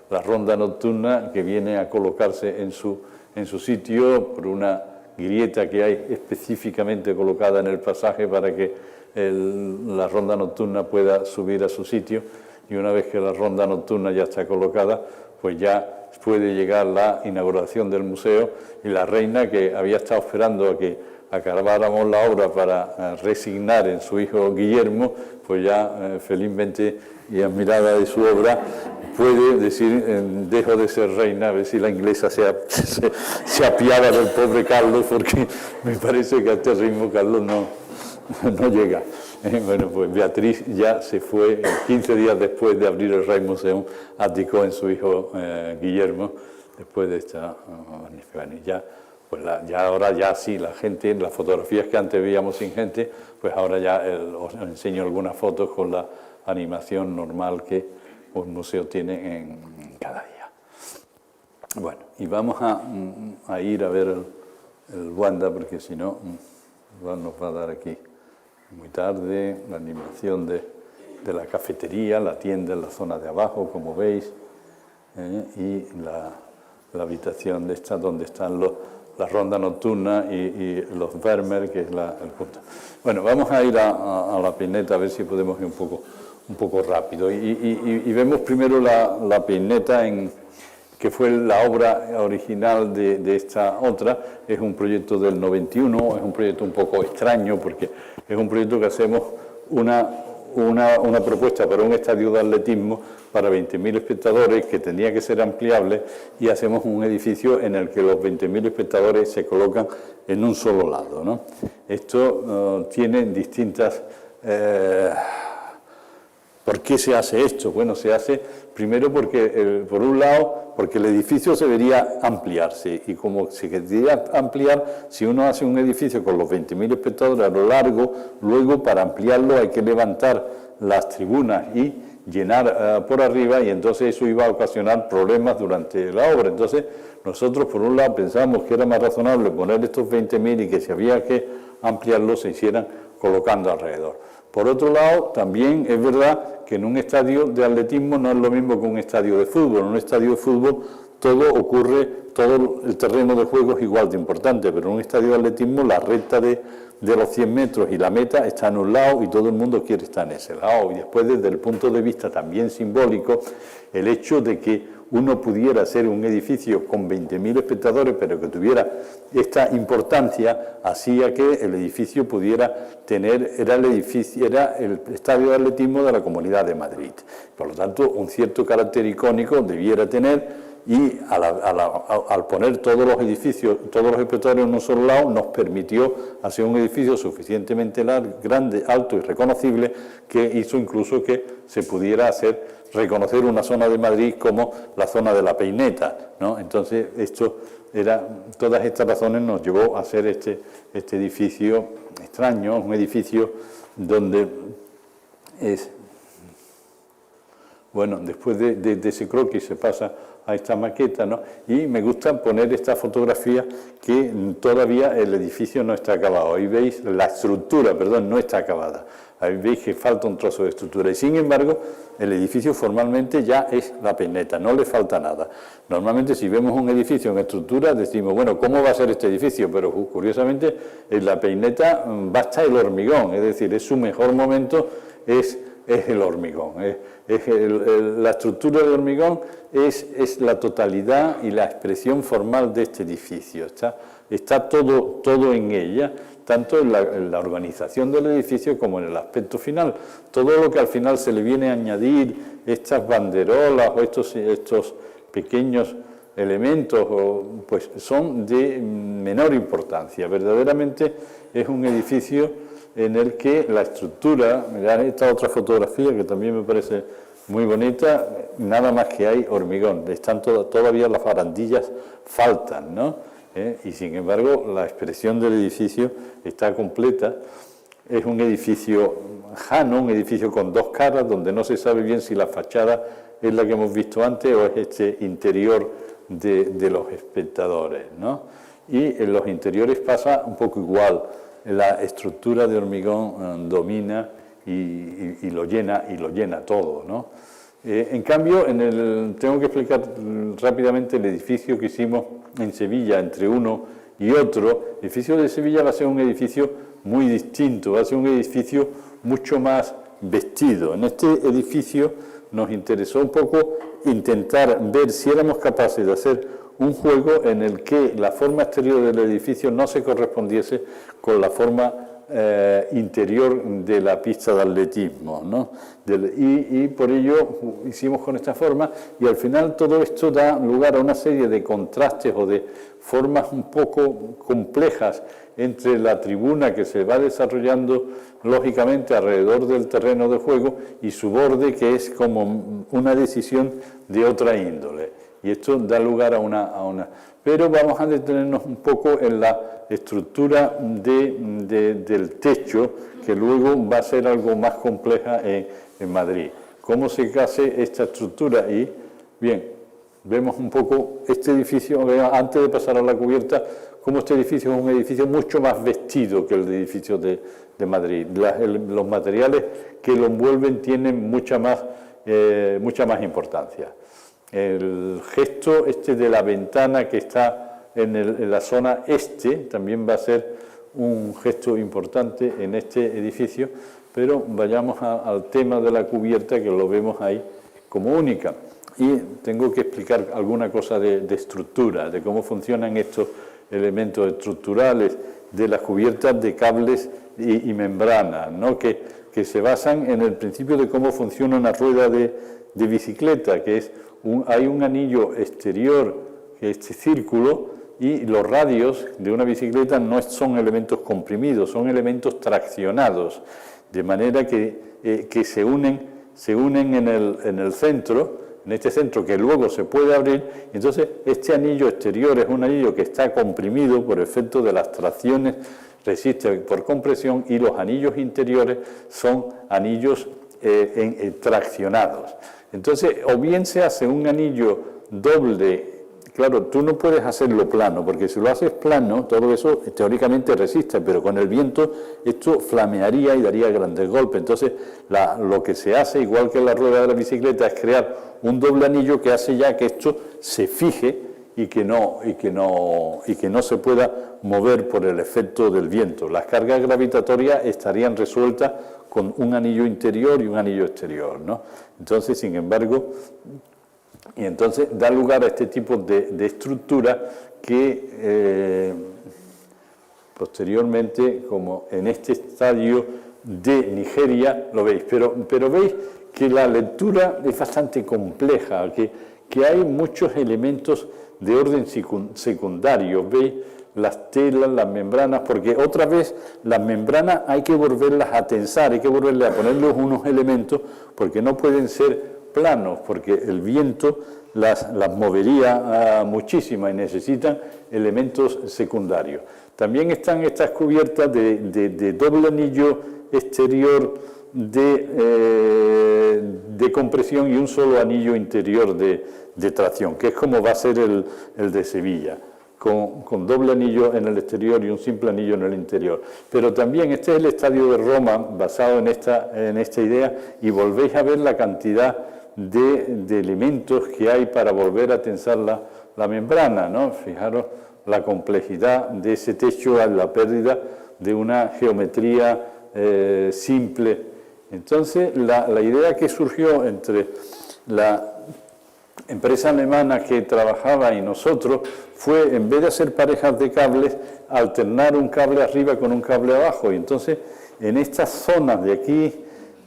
la ronda nocturna, que viene a colocarse en su sitio por una grieta que hay específicamente colocada en el pasaje para que la ronda nocturna pueda subir a su sitio, y una vez que la ronda nocturna ya está colocada, pues ya puede llegar la inauguración del museo, y la reina, que había estado esperando a que acabáramos la obra para resignar en su hijo Guillermo, pues ya felizmente y admirada de su obra puede decir: dejo de ser reina, a ver si la inglesa se apiada del pobre Carlos, porque me parece que a este ritmo Carlos no llega. Bueno, pues Beatriz ya se fue 15 días después de abrir el Rijksmuseum, abdicó en su hijo Guillermo, después de esta magnífica. Pues ahora ya sí, la gente, las fotografías que antes veíamos sin gente, pues ahora ya os enseño algunas fotos con la animación normal que un museo tiene en cada día. Bueno, y vamos a ir a ver el Wanda, porque si no nos va a dar aquí muy tarde. La animación de la cafetería, la tienda en la zona de abajo, como veis, y la habitación de esta donde están la ronda nocturna y los Vermeer, que es el punto. Bueno, vamos a ir a la peineta, a ver si podemos ir un poco rápido. Y vemos primero la peineta, que fue la obra original de esta otra. Es un proyecto del 91, es un proyecto un poco extraño, porque es un proyecto que hacemos una propuesta para un estadio de atletismo para 20.000 espectadores, que tenía que ser ampliable, y hacemos un edificio en el que los 20.000 espectadores se colocan en un solo lado, ¿no? Esto tiene distintas... ¿Por qué se hace esto? Bueno, se hace primero porque, por un lado, porque el edificio debería ampliarse, y como se quería ampliar, si uno hace un edificio con los 20.000 espectadores a lo largo, luego para ampliarlo hay que levantar las tribunas y llenar por arriba, y entonces eso iba a ocasionar problemas durante la obra. Entonces nosotros, por un lado, pensamos que era más razonable poner estos 20.000 y que si había que ampliarlo se hicieran colocando alrededor. Por otro lado, también es verdad que en un estadio de atletismo no es lo mismo que un estadio de fútbol. En un estadio de fútbol todo el terreno de juego es igual de importante, pero en un estadio de atletismo la recta de los 100 metros y la meta está en un lado y todo el mundo quiere estar en ese lado. Y después, desde el punto de vista también simbólico, el hecho de que uno pudiera hacer un edificio con 20.000 espectadores, pero que tuviera esta importancia, hacía que el edificio pudiera tener, era el estadio de atletismo de la Comunidad de Madrid. Por lo tanto, un cierto carácter icónico debiera tener, y al poner todos los edificios, todos los espectadores en un solo lado, nos permitió hacer un edificio suficientemente grande, alto y reconocible, que hizo incluso que se pudiera reconocer una zona de Madrid como la zona de la peineta, ¿no? Entonces, todas estas razones nos llevó a hacer este edificio extraño, un edificio donde bueno, después de ese croquis se pasa a esta maqueta, ¿no? Y me gusta poner esta fotografía que todavía el edificio no está acabado. Ahí veis la estructura, perdón, no está acabada. Ahí veis que falta un trozo de estructura y sin embargo el edificio formalmente ya es la peineta, no le falta nada. Normalmente si vemos un edificio en estructura decimos, bueno, ¿cómo va a ser este edificio? Pero curiosamente en la peineta basta el hormigón, es decir, es su mejor momento, es el hormigón. La estructura del hormigón es la totalidad y la expresión formal de este edificio, está todo en ella, tanto en la organización del edificio como en el aspecto final. Todo lo que al final se le viene a añadir, estas banderolas o estos pequeños elementos, pues son de menor importancia. Verdaderamente es un edificio en el que la estructura, mirad esta otra fotografía que también me parece muy bonita, nada más que hay hormigón, están todavía las barandillas faltan, ¿no? Y sin embargo la expresión del edificio está completa. Es un edificio jano, un edificio con dos caras, donde no se sabe bien si la fachada es la que hemos visto antes o es este interior de los espectadores, ¿no? Y en los interiores pasa un poco igual, la estructura de hormigón domina y lo llena todo, ¿no? En cambio, tengo que explicar rápidamente el edificio que hicimos en Sevilla, entre uno y otro. El edificio de Sevilla va a ser un edificio muy distinto, va a ser un edificio mucho más vestido. En este edificio nos interesó un poco intentar ver si éramos capaces de hacer un juego en el que la forma exterior del edificio no se correspondiese con la forma interior de la pista de atletismo, ¿no? Y por ello hicimos con esta forma y al final todo esto da lugar a una serie de contrastes o de formas un poco complejas entre la tribuna que se va desarrollando lógicamente alrededor del terreno de juego y su borde, que es como una decisión de otra índole. Y esto da lugar a una... Pero vamos a detenernos un poco en la estructura del techo, que luego va a ser algo más compleja en Madrid. ¿Cómo se hace esta estructura? Y, bien, vemos un poco este edificio, antes de pasar a la cubierta, cómo este edificio es un edificio mucho más vestido que el edificio de Madrid. Los materiales que lo envuelven tienen mucha más importancia. El gesto de la ventana que está en la zona este también va a ser un gesto importante en este edificio, pero vayamos al tema de la cubierta, que lo vemos ahí como única. Y tengo que explicar alguna cosa de estructura, de cómo funcionan estos elementos estructurales de las cubiertas de cables y membranas, ¿no? que se basan en el principio de cómo funciona una rueda de bicicleta, que es hay un anillo exterior, que es este círculo, y los radios de una bicicleta no son elementos comprimidos, son elementos traccionados, de manera que se unen en el centro, en este centro que luego se puede abrir. Entonces este anillo exterior es un anillo que está comprimido por efecto de las tracciones, resiste por compresión, y los anillos interiores son anillos traccionados. Entonces, o bien se hace un anillo doble, claro, tú no puedes hacerlo plano, porque si lo haces plano, todo eso teóricamente resiste, pero con el viento esto flamearía y daría grandes golpes. Entonces, lo que se hace, igual que en la rueda de la bicicleta, es crear un doble anillo que hace ya que esto se fije y que no se pueda mover por el efecto del viento. Las cargas gravitatorias estarían resueltas con un anillo interior y un anillo exterior, ¿no? Entonces, sin embargo, da lugar a este tipo de estructura que posteriormente, como en este estadio de Nigeria, lo veis. Pero veis que la lectura es bastante compleja, que hay muchos elementos de orden secundario. Veis las telas, las membranas, porque otra vez las membranas hay que volverlas a tensar, hay que volverle a ponerles unos elementos, porque no pueden ser planos, porque el viento las movería muchísimo y necesitan elementos secundarios. También están estas cubiertas de doble anillo exterior de compresión y un solo anillo interior de de tracción, que es como va a ser el de Sevilla, con doble anillo en el exterior y un simple anillo en el interior. Pero también este es el estadio de Roma, basado en esta idea, y volvéis a ver la cantidad de elementos que hay para volver a tensar la membrana, ¿no? Fijaros la complejidad de ese techo, la pérdida de una geometría simple. Entonces, la idea que surgió entre la empresa alemana que trabajaba y nosotros fue, en vez de hacer parejas de cables, alternar un cable arriba con un cable abajo. Y entonces, en estas zonas de aquí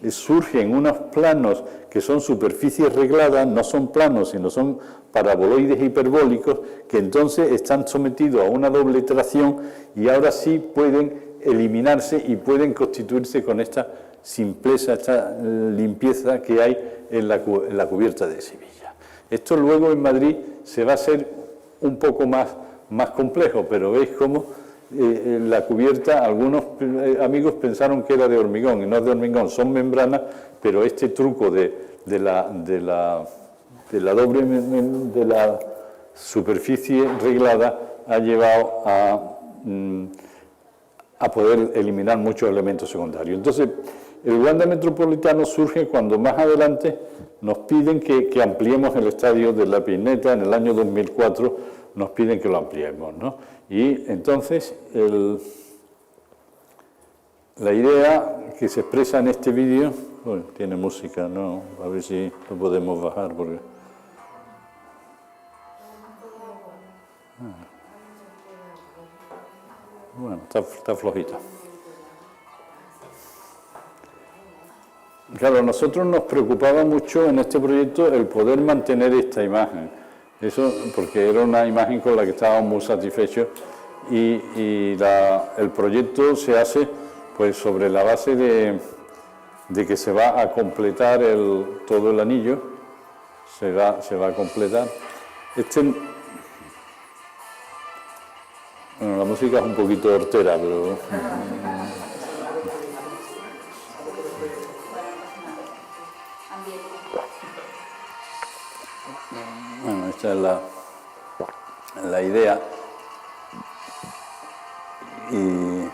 surgen unos planos que son superficies regladas, no son planos, sino son paraboloides hiperbólicos, que entonces están sometidos a una doble tracción y ahora sí pueden eliminarse y pueden constituirse con esta simpleza, esta limpieza que hay en la cubierta de Sevilla. Esto luego en Madrid se va a hacer un poco más complejo, pero veis cómo la cubierta, algunos amigos pensaron que era de hormigón, y no es de hormigón, son membranas, pero este truco de la superficie reglada ha llevado a poder eliminar muchos elementos secundarios. Entonces, el Wanda Metropolitano surge cuando más adelante nos piden que ampliemos el estadio de La Pineta. En el año 2004 nos piden que lo ampliemos, ¿no? Y entonces la idea que se expresa en este vídeo, bueno, tiene música, ¿no? A ver si lo podemos bajar porque... Bueno, está flojita. Claro, a nosotros nos preocupaba mucho en este proyecto el poder mantener esta imagen. Eso porque era una imagen con la que estábamos muy satisfechos y el proyecto se hace pues sobre la base de que se va a completar todo el anillo, se va a completar. Bueno, la música es un poquito hortera, pero... Bueno, esta es la idea. Y...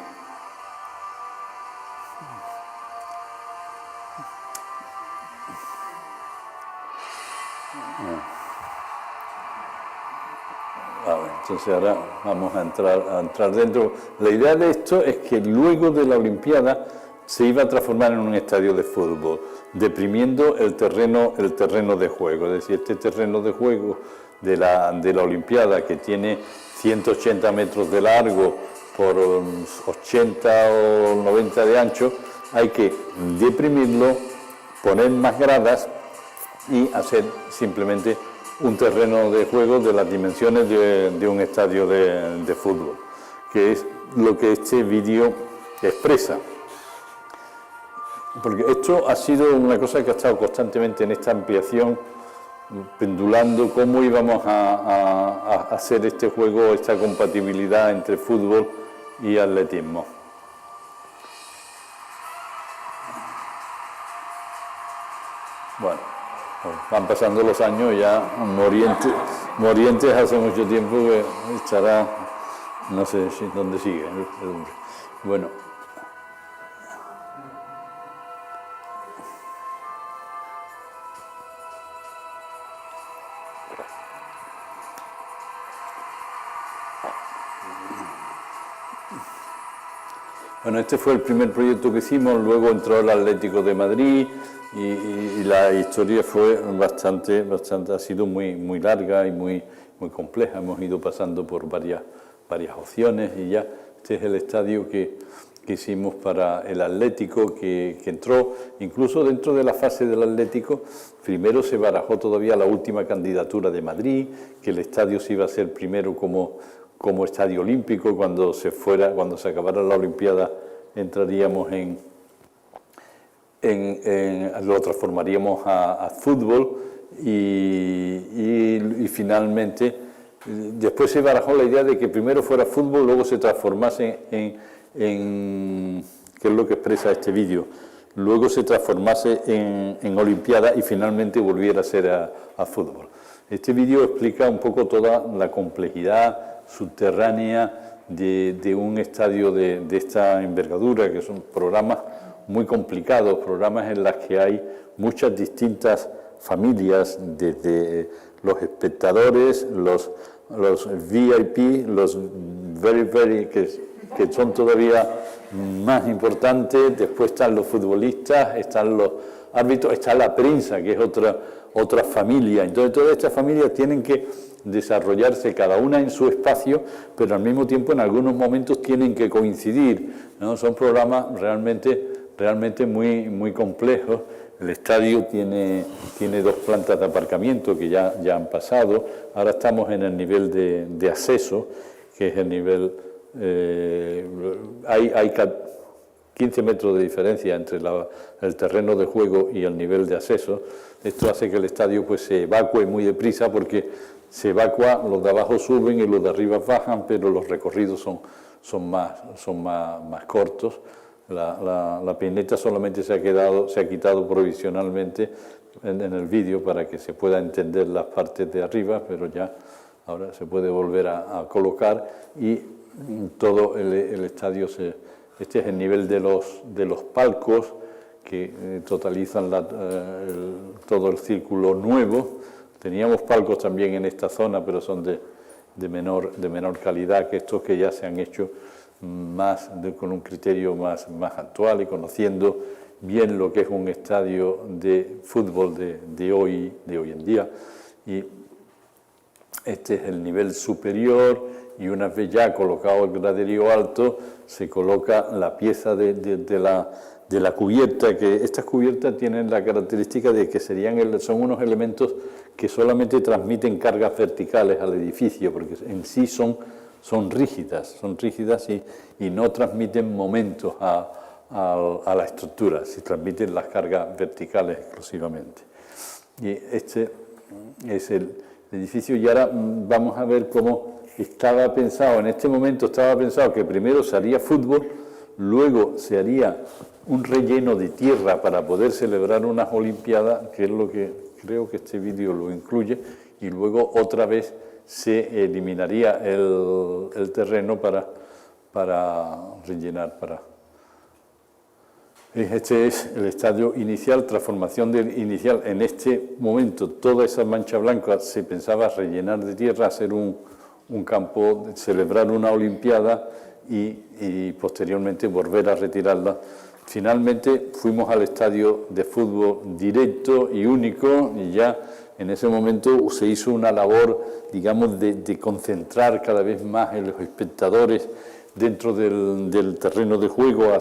Vale, entonces ahora vamos a entrar dentro. La idea de esto es que luego de la Olimpiada se iba a transformar en un estadio de fútbol, deprimiendo el terreno de juego. Es decir, este terreno de juego de la Olimpiada, que tiene 180 metros de largo por 80 o 90 de ancho, hay que deprimirlo, poner más gradas y hacer simplemente un terreno de juego de las dimensiones de un estadio de fútbol, que es lo que este vídeo expresa. Porque esto ha sido una cosa que ha estado constantemente en esta ampliación, pendulando cómo íbamos a hacer este juego, esta compatibilidad entre fútbol y atletismo. Bueno, van pasando los años ya, Morientes hace mucho tiempo que estará, no sé dónde sigue. Bueno. Bueno, este fue el primer proyecto que hicimos, luego entró el Atlético de Madrid y la historia fue bastante, ha sido muy larga y muy compleja. Hemos ido pasando por varias opciones y ya este es el estadio que hicimos para el Atlético, que entró incluso dentro de la fase del Atlético. Primero se barajó todavía la última candidatura de Madrid, que el estadio se iba a hacer primero como estadio olímpico. Cuando se acabara la Olimpiada entraríamos lo transformaríamos a fútbol y finalmente después se barajó la idea de que primero fuera fútbol, luego se transformase que es lo que expresa este vídeo, luego se transformase en Olimpiada y finalmente volviera a ser a fútbol. Este vídeo explica un poco toda la complejidad subterránea de un estadio de esta envergadura, que son programas muy complicados, programas en los que hay muchas distintas familias, desde los espectadores, los VIP, los very, que son todavía más importantes, después están los futbolistas, están los árbitros, está la prensa, que es otra familia. Entonces todas estas familias tienen que desarrollarse cada una en su espacio, pero al mismo tiempo en algunos momentos tienen que coincidir, ¿no? Son programas realmente muy complejos. El estadio tiene 2 plantas de aparcamiento que ya han pasado. Ahora estamos en el nivel de acceso, que es el nivel... hay 15 metros de diferencia entre el terreno de juego y el nivel de acceso. Esto hace que el estadio pues se evacúe muy deprisa, porque se evacúa, los de abajo suben y los de arriba bajan, pero los recorridos son más cortos. La peineta solamente se ha quitado provisionalmente en el vídeo para que se pueda entender las partes de arriba, pero ya ahora se puede volver a colocar, y todo el estadio este es el nivel de los palcos que totalizan todo el círculo nuevo. Teníamos palcos también en esta zona, pero son de menor calidad que estos que ya se han hecho con un criterio más actual y conociendo bien lo que es un estadio de fútbol de hoy en día. Y este es el nivel superior, y una vez ya colocado el graderío alto, se coloca la pieza de la cubierta, que estas cubiertas tienen la característica de que son unos elementos que solamente transmiten cargas verticales al edificio, porque en sí son rígidas y no transmiten momentos a la estructura, se transmiten las cargas verticales exclusivamente. Y este es el edificio, y ahora vamos a ver cómo estaba pensado. En este momento estaba pensado que primero se haría fútbol, luego se haría un relleno de tierra para poder celebrar unas Olimpiadas, que es lo que creo que este vídeo lo incluye, y luego otra vez se eliminaría el terreno para rellenar. Este es el estadio inicial, transformación inicial. En este momento toda esa mancha blanca se pensaba rellenar de tierra, hacer un campo, celebrar una Olimpiada y posteriormente volver a retirarla. Finalmente fuimos al estadio de fútbol directo y único, y ya en ese momento se hizo una labor, digamos, de concentrar cada vez más a los espectadores dentro del terreno de juego,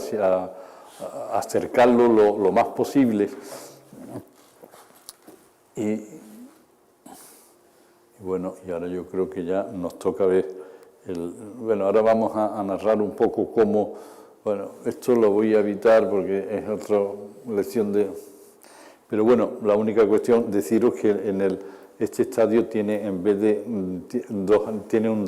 acercarlo lo más posible. Y bueno, y ahora yo creo que ya nos toca ver ahora vamos a narrar un poco cómo, esto lo voy a evitar porque es otra lección pero bueno, la única cuestión, deciros que este estadio tiene, en vez de tiene un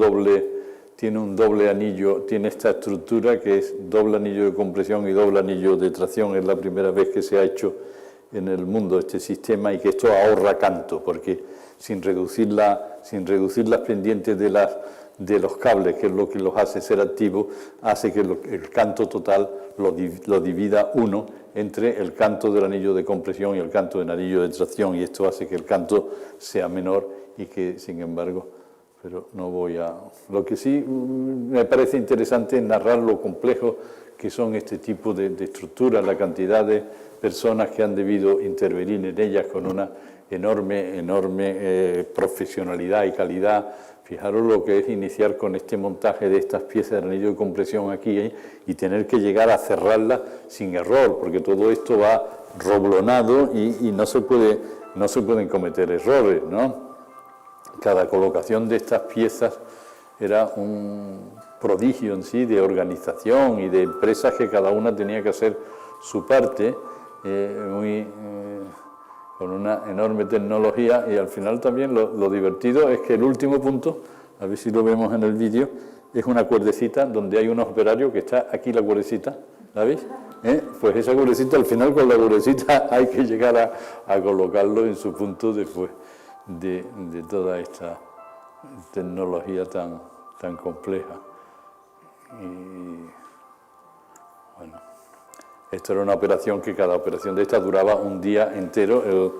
doble anillo, tiene esta estructura que es doble anillo de compresión y doble anillo de tracción. Es la primera vez que se ha hecho en el mundo este sistema, y que esto ahorra canto, porque sin reducir las pendientes de los cables, que es lo que los hace ser activos, hace que el canto total lo divida uno entre el canto del anillo de compresión y el canto del anillo de tracción, y esto hace que el canto sea menor y que, sin embargo, pero no voy a... Lo que sí me parece interesante es narrar lo complejo que son este tipo de estructuras, la cantidad de personas que han debido intervenir en ellas con una enorme profesionalidad y calidad. Fijaros lo que es iniciar con este montaje de estas piezas de anillo de compresión aquí y tener que llegar a cerrarlas sin error, porque todo esto va roblonado y no se pueden cometer errores, ¿no? Cada colocación de estas piezas era un prodigio en sí de organización y de empresas que cada una tenía que hacer su parte, con una enorme tecnología. Y al final también lo divertido es que el último punto, a ver si lo vemos en el vídeo, es una cuerdecita donde hay unos operarios, que está aquí la cuerdecita, ¿la veis? Pues esa cuerdecita, al final con la cuerdecita hay que llegar a colocarlo en su punto después de toda esta tecnología tan compleja. Y bueno, esto era una operación que cada operación de esta duraba un día entero, el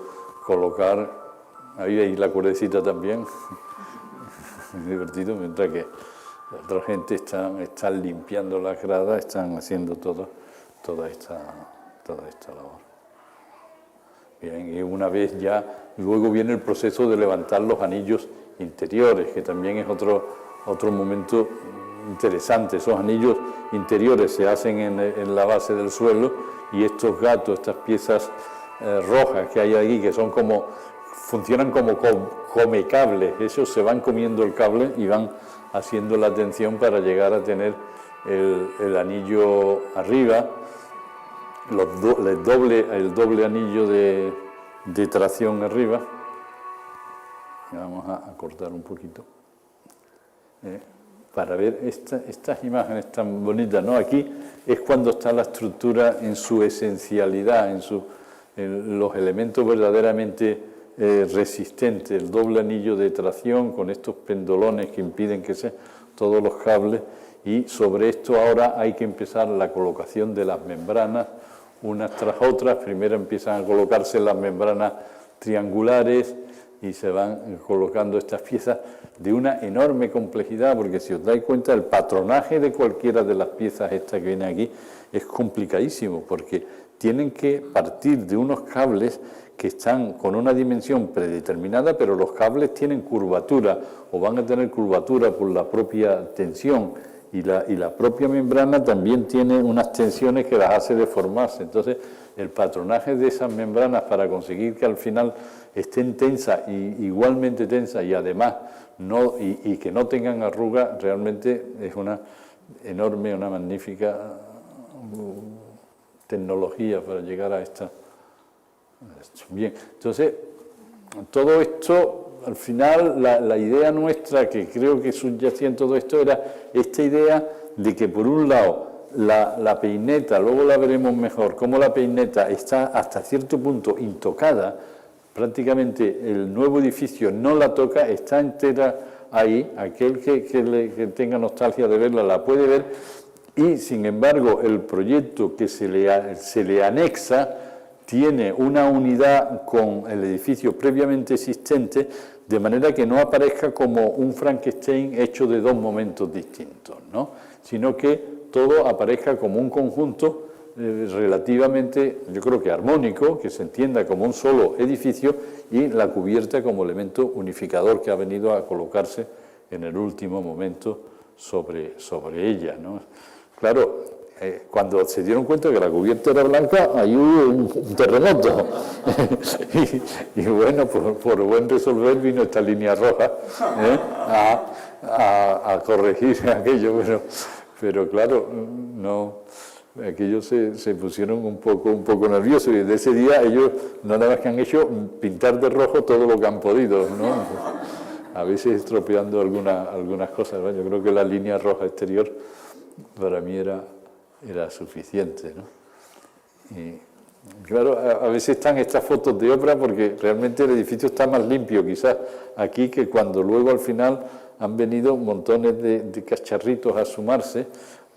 colocar, ahí la cuerdecita también, es divertido, mientras que otra gente están limpiando las gradas, están haciendo toda esta labor. Bien, y una vez ya, luego viene el proceso de levantar los anillos interiores, que también es otro momento interesante. Esos anillos interiores se hacen en la base del suelo y estos gatos, estas piezas rojas que hay aquí, que funcionan como comecables, esos se van comiendo el cable y van haciendo la tensión para llegar a tener el anillo arriba, el doble anillo de tracción arriba. Vamos a cortar un poquito para ver estas imágenes tan bonitas, ¿no? Aquí es cuando está la estructura en su esencialidad, en los elementos verdaderamente resistentes, el doble anillo de tracción con estos pendolones que impiden que sean todos los cables, y sobre esto ahora hay que empezar la colocación de las membranas unas tras otras. Primero empiezan a colocarse las membranas triangulares y se van colocando estas piezas de una enorme complejidad, porque si os dais cuenta el patronaje de cualquiera de las piezas estas que vienen aquí es complicadísimo, porque tienen que partir de unos cables que están con una dimensión predeterminada, pero los cables tienen curvatura o van a tener curvatura por la propia tensión, y la propia membrana también tiene unas tensiones que las hace deformarse. Entonces el patronaje de esas membranas para conseguir que al final estén tensas, igualmente tensas, y además y que no tengan arrugas, realmente es una enorme, una magnífica tecnología para llegar a esta. Bien, entonces todo esto, al final la idea nuestra, que creo que subyacía en todo esto, era esta idea de que por un lado la peineta, luego la veremos mejor, cómo la peineta está hasta cierto punto intocada, prácticamente el nuevo edificio no la toca, está entera ahí, aquel que tenga nostalgia de verla la puede ver, y sin embargo el proyecto que se le anexa tiene una unidad con el edificio previamente existente, de manera que no aparezca como un Frankenstein hecho de dos momentos distintos, ¿no? Sino que todo aparezca como un conjunto relativamente, yo creo que armónico, que se entienda como un solo edificio, y la cubierta como elemento unificador que ha venido a colocarse en el último momento sobre ella, ¿no? Claro, cuando se dieron cuenta que la cubierta era blanca, ahí hubo un terremoto. y bueno, por buen resolver vino esta línea roja a corregir aquello, pero claro, aquellos se pusieron un poco nerviosos, y desde ese día ellos no nada más que han hecho pintar de rojo todo lo que han podido, ¿no? A veces estropeando algunas cosas, ¿no? Yo creo que la línea roja exterior para mí era suficiente, ¿no? Y claro, a veces están estas fotos de obra porque realmente el edificio está más limpio quizás aquí que cuando luego al final han venido montones de cacharritos a sumarse.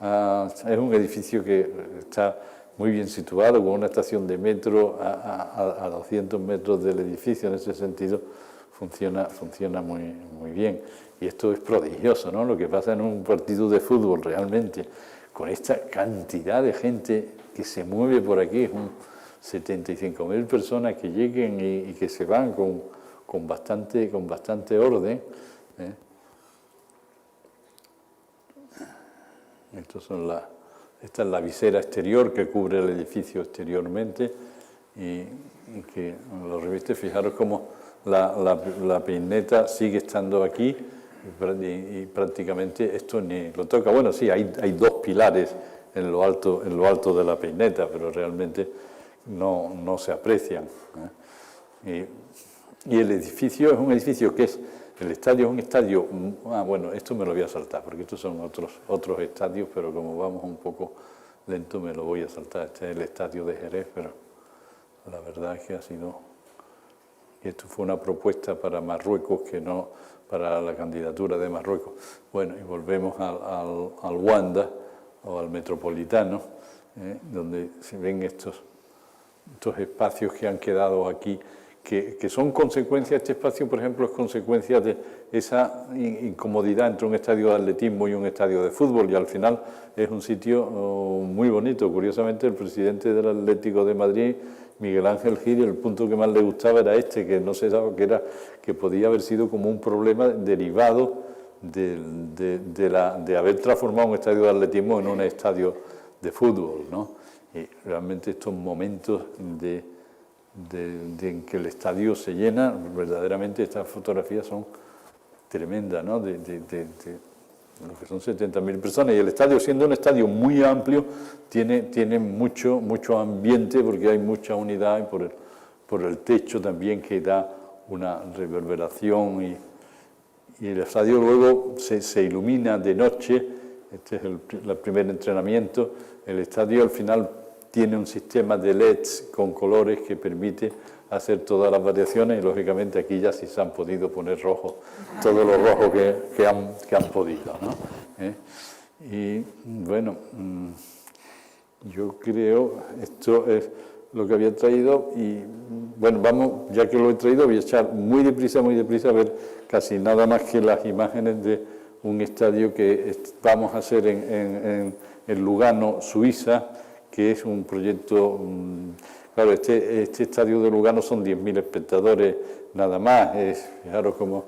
Es un edificio que está muy bien situado, con una estación de metro a 200 metros del edificio. En ese sentido funciona muy bien. Y esto es prodigioso, ¿no? Lo que pasa en un partido de fútbol realmente, con esta cantidad de gente que se mueve por aquí, 75.000 personas que lleguen y que se van con bastante orden. Esta es la visera exterior que cubre el edificio exteriormente y que lo reviste. Fijaros cómo la peineta sigue estando aquí y prácticamente esto ni lo toca. Bueno, sí, hay dos pilares en lo alto de la peineta, pero realmente no se aprecian. Y el edificio es un edificio que el estadio es un estadio. Bueno, esto me lo voy a saltar porque estos son otros estadios, pero como vamos un poco lento me lo voy a saltar. Este es el estadio de Jerez, pero la verdad es que ha sido y esto fue una propuesta para Marruecos, que no para la candidatura de Marruecos. Bueno, y volvemos al Wanda o al Metropolitano, donde se ven estos espacios que han quedado aquí, que son consecuencia, este espacio, por ejemplo, es consecuencia de esa incomodidad entre un estadio de atletismo y un estadio de fútbol, y al final es un sitio muy bonito. Curiosamente, el presidente del Atlético de Madrid, Miguel Ángel Gil, el punto que más le gustaba era este, que no se sabe que era, que podía haber sido como un problema derivado de haber transformado un estadio de atletismo en un estadio de fútbol, ¿no? Y realmente estos momentos en que el estadio se llena, verdaderamente estas fotografías son tremendas, ¿no? De lo que son 70.000 personas, y el estadio, siendo un estadio muy amplio, tiene mucho ambiente, porque hay mucha unidad, y por el techo también, que da una reverberación, y el estadio luego se ilumina de noche. Este es el primer entrenamiento. El estadio al final tiene un sistema de LEDs con colores que permite hacer todas las variaciones, y lógicamente aquí ya sí se han podido poner rojos, todos los rojos que han podido, ¿no? Y bueno, yo creo, esto es lo que había traído, y bueno, vamos, ya que lo he traído, voy a echar muy deprisa a ver casi nada más que las imágenes de un estadio que vamos a hacer en Lugano, Suiza, que es un proyecto. Claro, este estadio de Lugano son 10.000 espectadores nada más. Fijaros cómo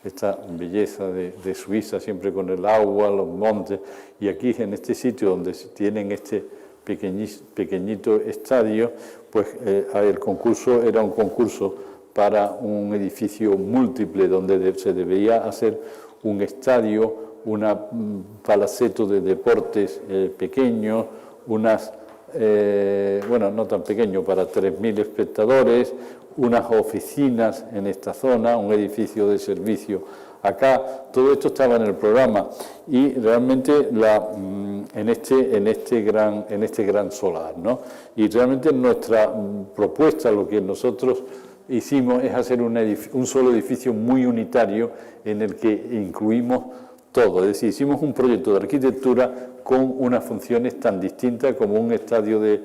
esta belleza de Suiza, siempre con el agua, los montes, y aquí en este sitio donde tienen este pequeñito estadio, pues el concurso era un concurso para un edificio múltiple, donde se debería hacer un estadio, un palaceto de deportes pequeño, bueno, no tan pequeño, para 3.000 espectadores, unas oficinas en esta zona, un edificio de servicio acá. Todo esto estaba en el programa, y realmente en este gran solar, ¿no? Y realmente nuestra propuesta, lo que nosotros hicimos, es hacer un solo edificio muy unitario, en el que incluimos todo. Es decir, hicimos un proyecto de arquitectura con unas funciones tan distintas como un estadio de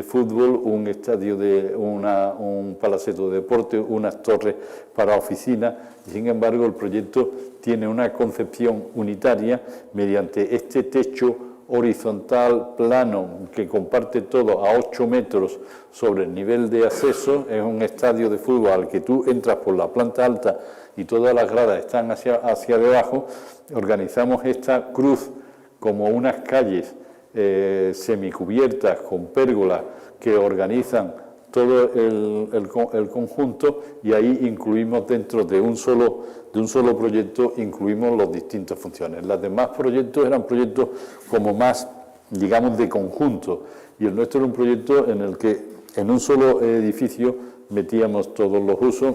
fútbol, un estadio un palaceto de deporte, unas torres para oficinas. Sin embargo, el proyecto tiene una concepción unitaria mediante este techo horizontal plano que comparte todo a 8 metros sobre el nivel de acceso. Es un estadio de fútbol al que tú entras por la planta alta y todas las gradas están hacia debajo. Organizamos esta cruz como unas calles semicubiertas con pérgolas que organizan todo el conjunto, y ahí incluimos, dentro de un solo proyecto, incluimos las distintas funciones. Los demás proyectos eran proyectos como más, digamos, de conjunto, y el nuestro era un proyecto en el que en un solo edificio metíamos todos los usos.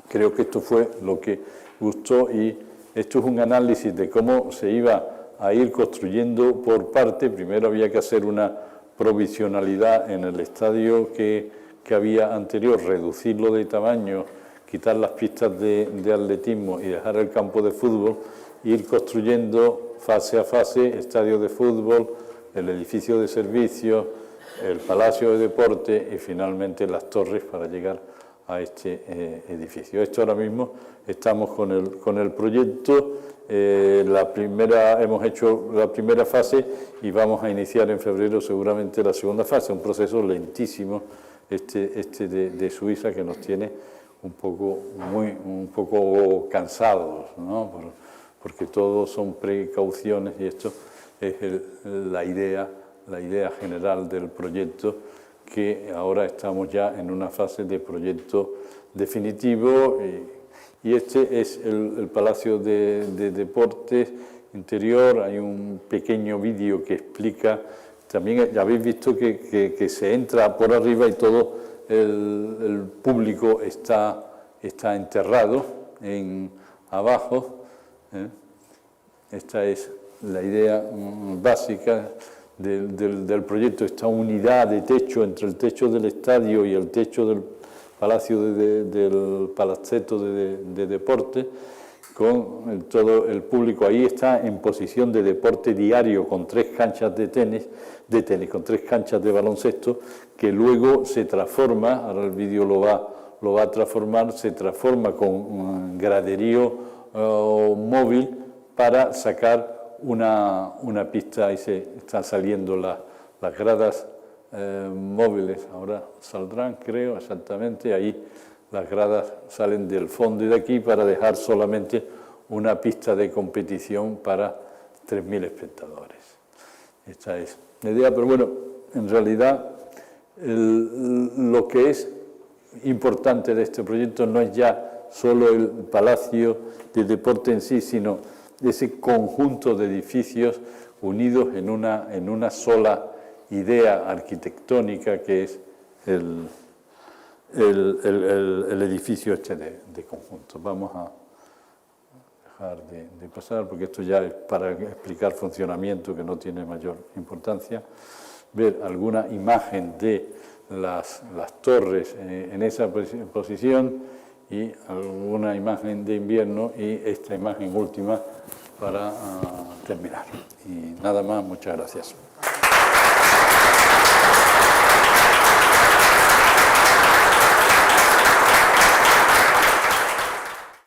Creo que esto fue lo que gustó, y esto es un análisis de cómo se iba a ir construyendo por parte. Primero había que hacer una provisionalidad en el estadio que había anterior, reducirlo de tamaño, quitar las pistas de atletismo y dejar el campo de fútbol, ir construyendo fase a fase estadio de fútbol, el edificio de servicios, el palacio de deporte y finalmente las torres para llegar a este edificio. Esto ahora mismo estamos con el proyecto. Hemos hecho la primera fase y vamos a iniciar en febrero seguramente la segunda fase, un proceso lentísimo de Suiza, que nos tiene un poco cansados, ¿no? Porque todo son precauciones, y esto es la idea general del proyecto, que ahora estamos ya en una fase de proyecto definitivo. Y este es el Palacio de Deportes interior. Hay un pequeño vídeo que explica, también ya habéis visto que se entra por arriba y todo el público está enterrado abajo. Esta es la idea básica del proyecto, esta unidad de techo entre el techo del estadio y el techo del palacio del palazzetto de deporte, con todo el público. Ahí está en posición de deporte diario con 3 canchas de tenis, con 3 canchas de baloncesto, que luego se transforma, ahora el vídeo lo va a transformar, se transforma con un graderío móvil para sacar una pista. Ahí se están saliendo las gradas móviles, ahora saldrán, creo, exactamente, ahí las gradas salen del fondo y de aquí para dejar solamente una pista de competición para 3.000 espectadores. Esta es la idea, pero bueno, en realidad lo que es importante de este proyecto no es ya solo el Palacio de Deporte en sí, sino ese conjunto de edificios unidos en una sola idea arquitectónica que es el edificio este de conjunto. Vamos a dejar de pasar, porque esto ya es para explicar funcionamiento que no tiene mayor importancia. Ver alguna imagen de las torres en esa posición y alguna imagen de invierno y esta imagen última para terminar. Y nada más, muchas gracias.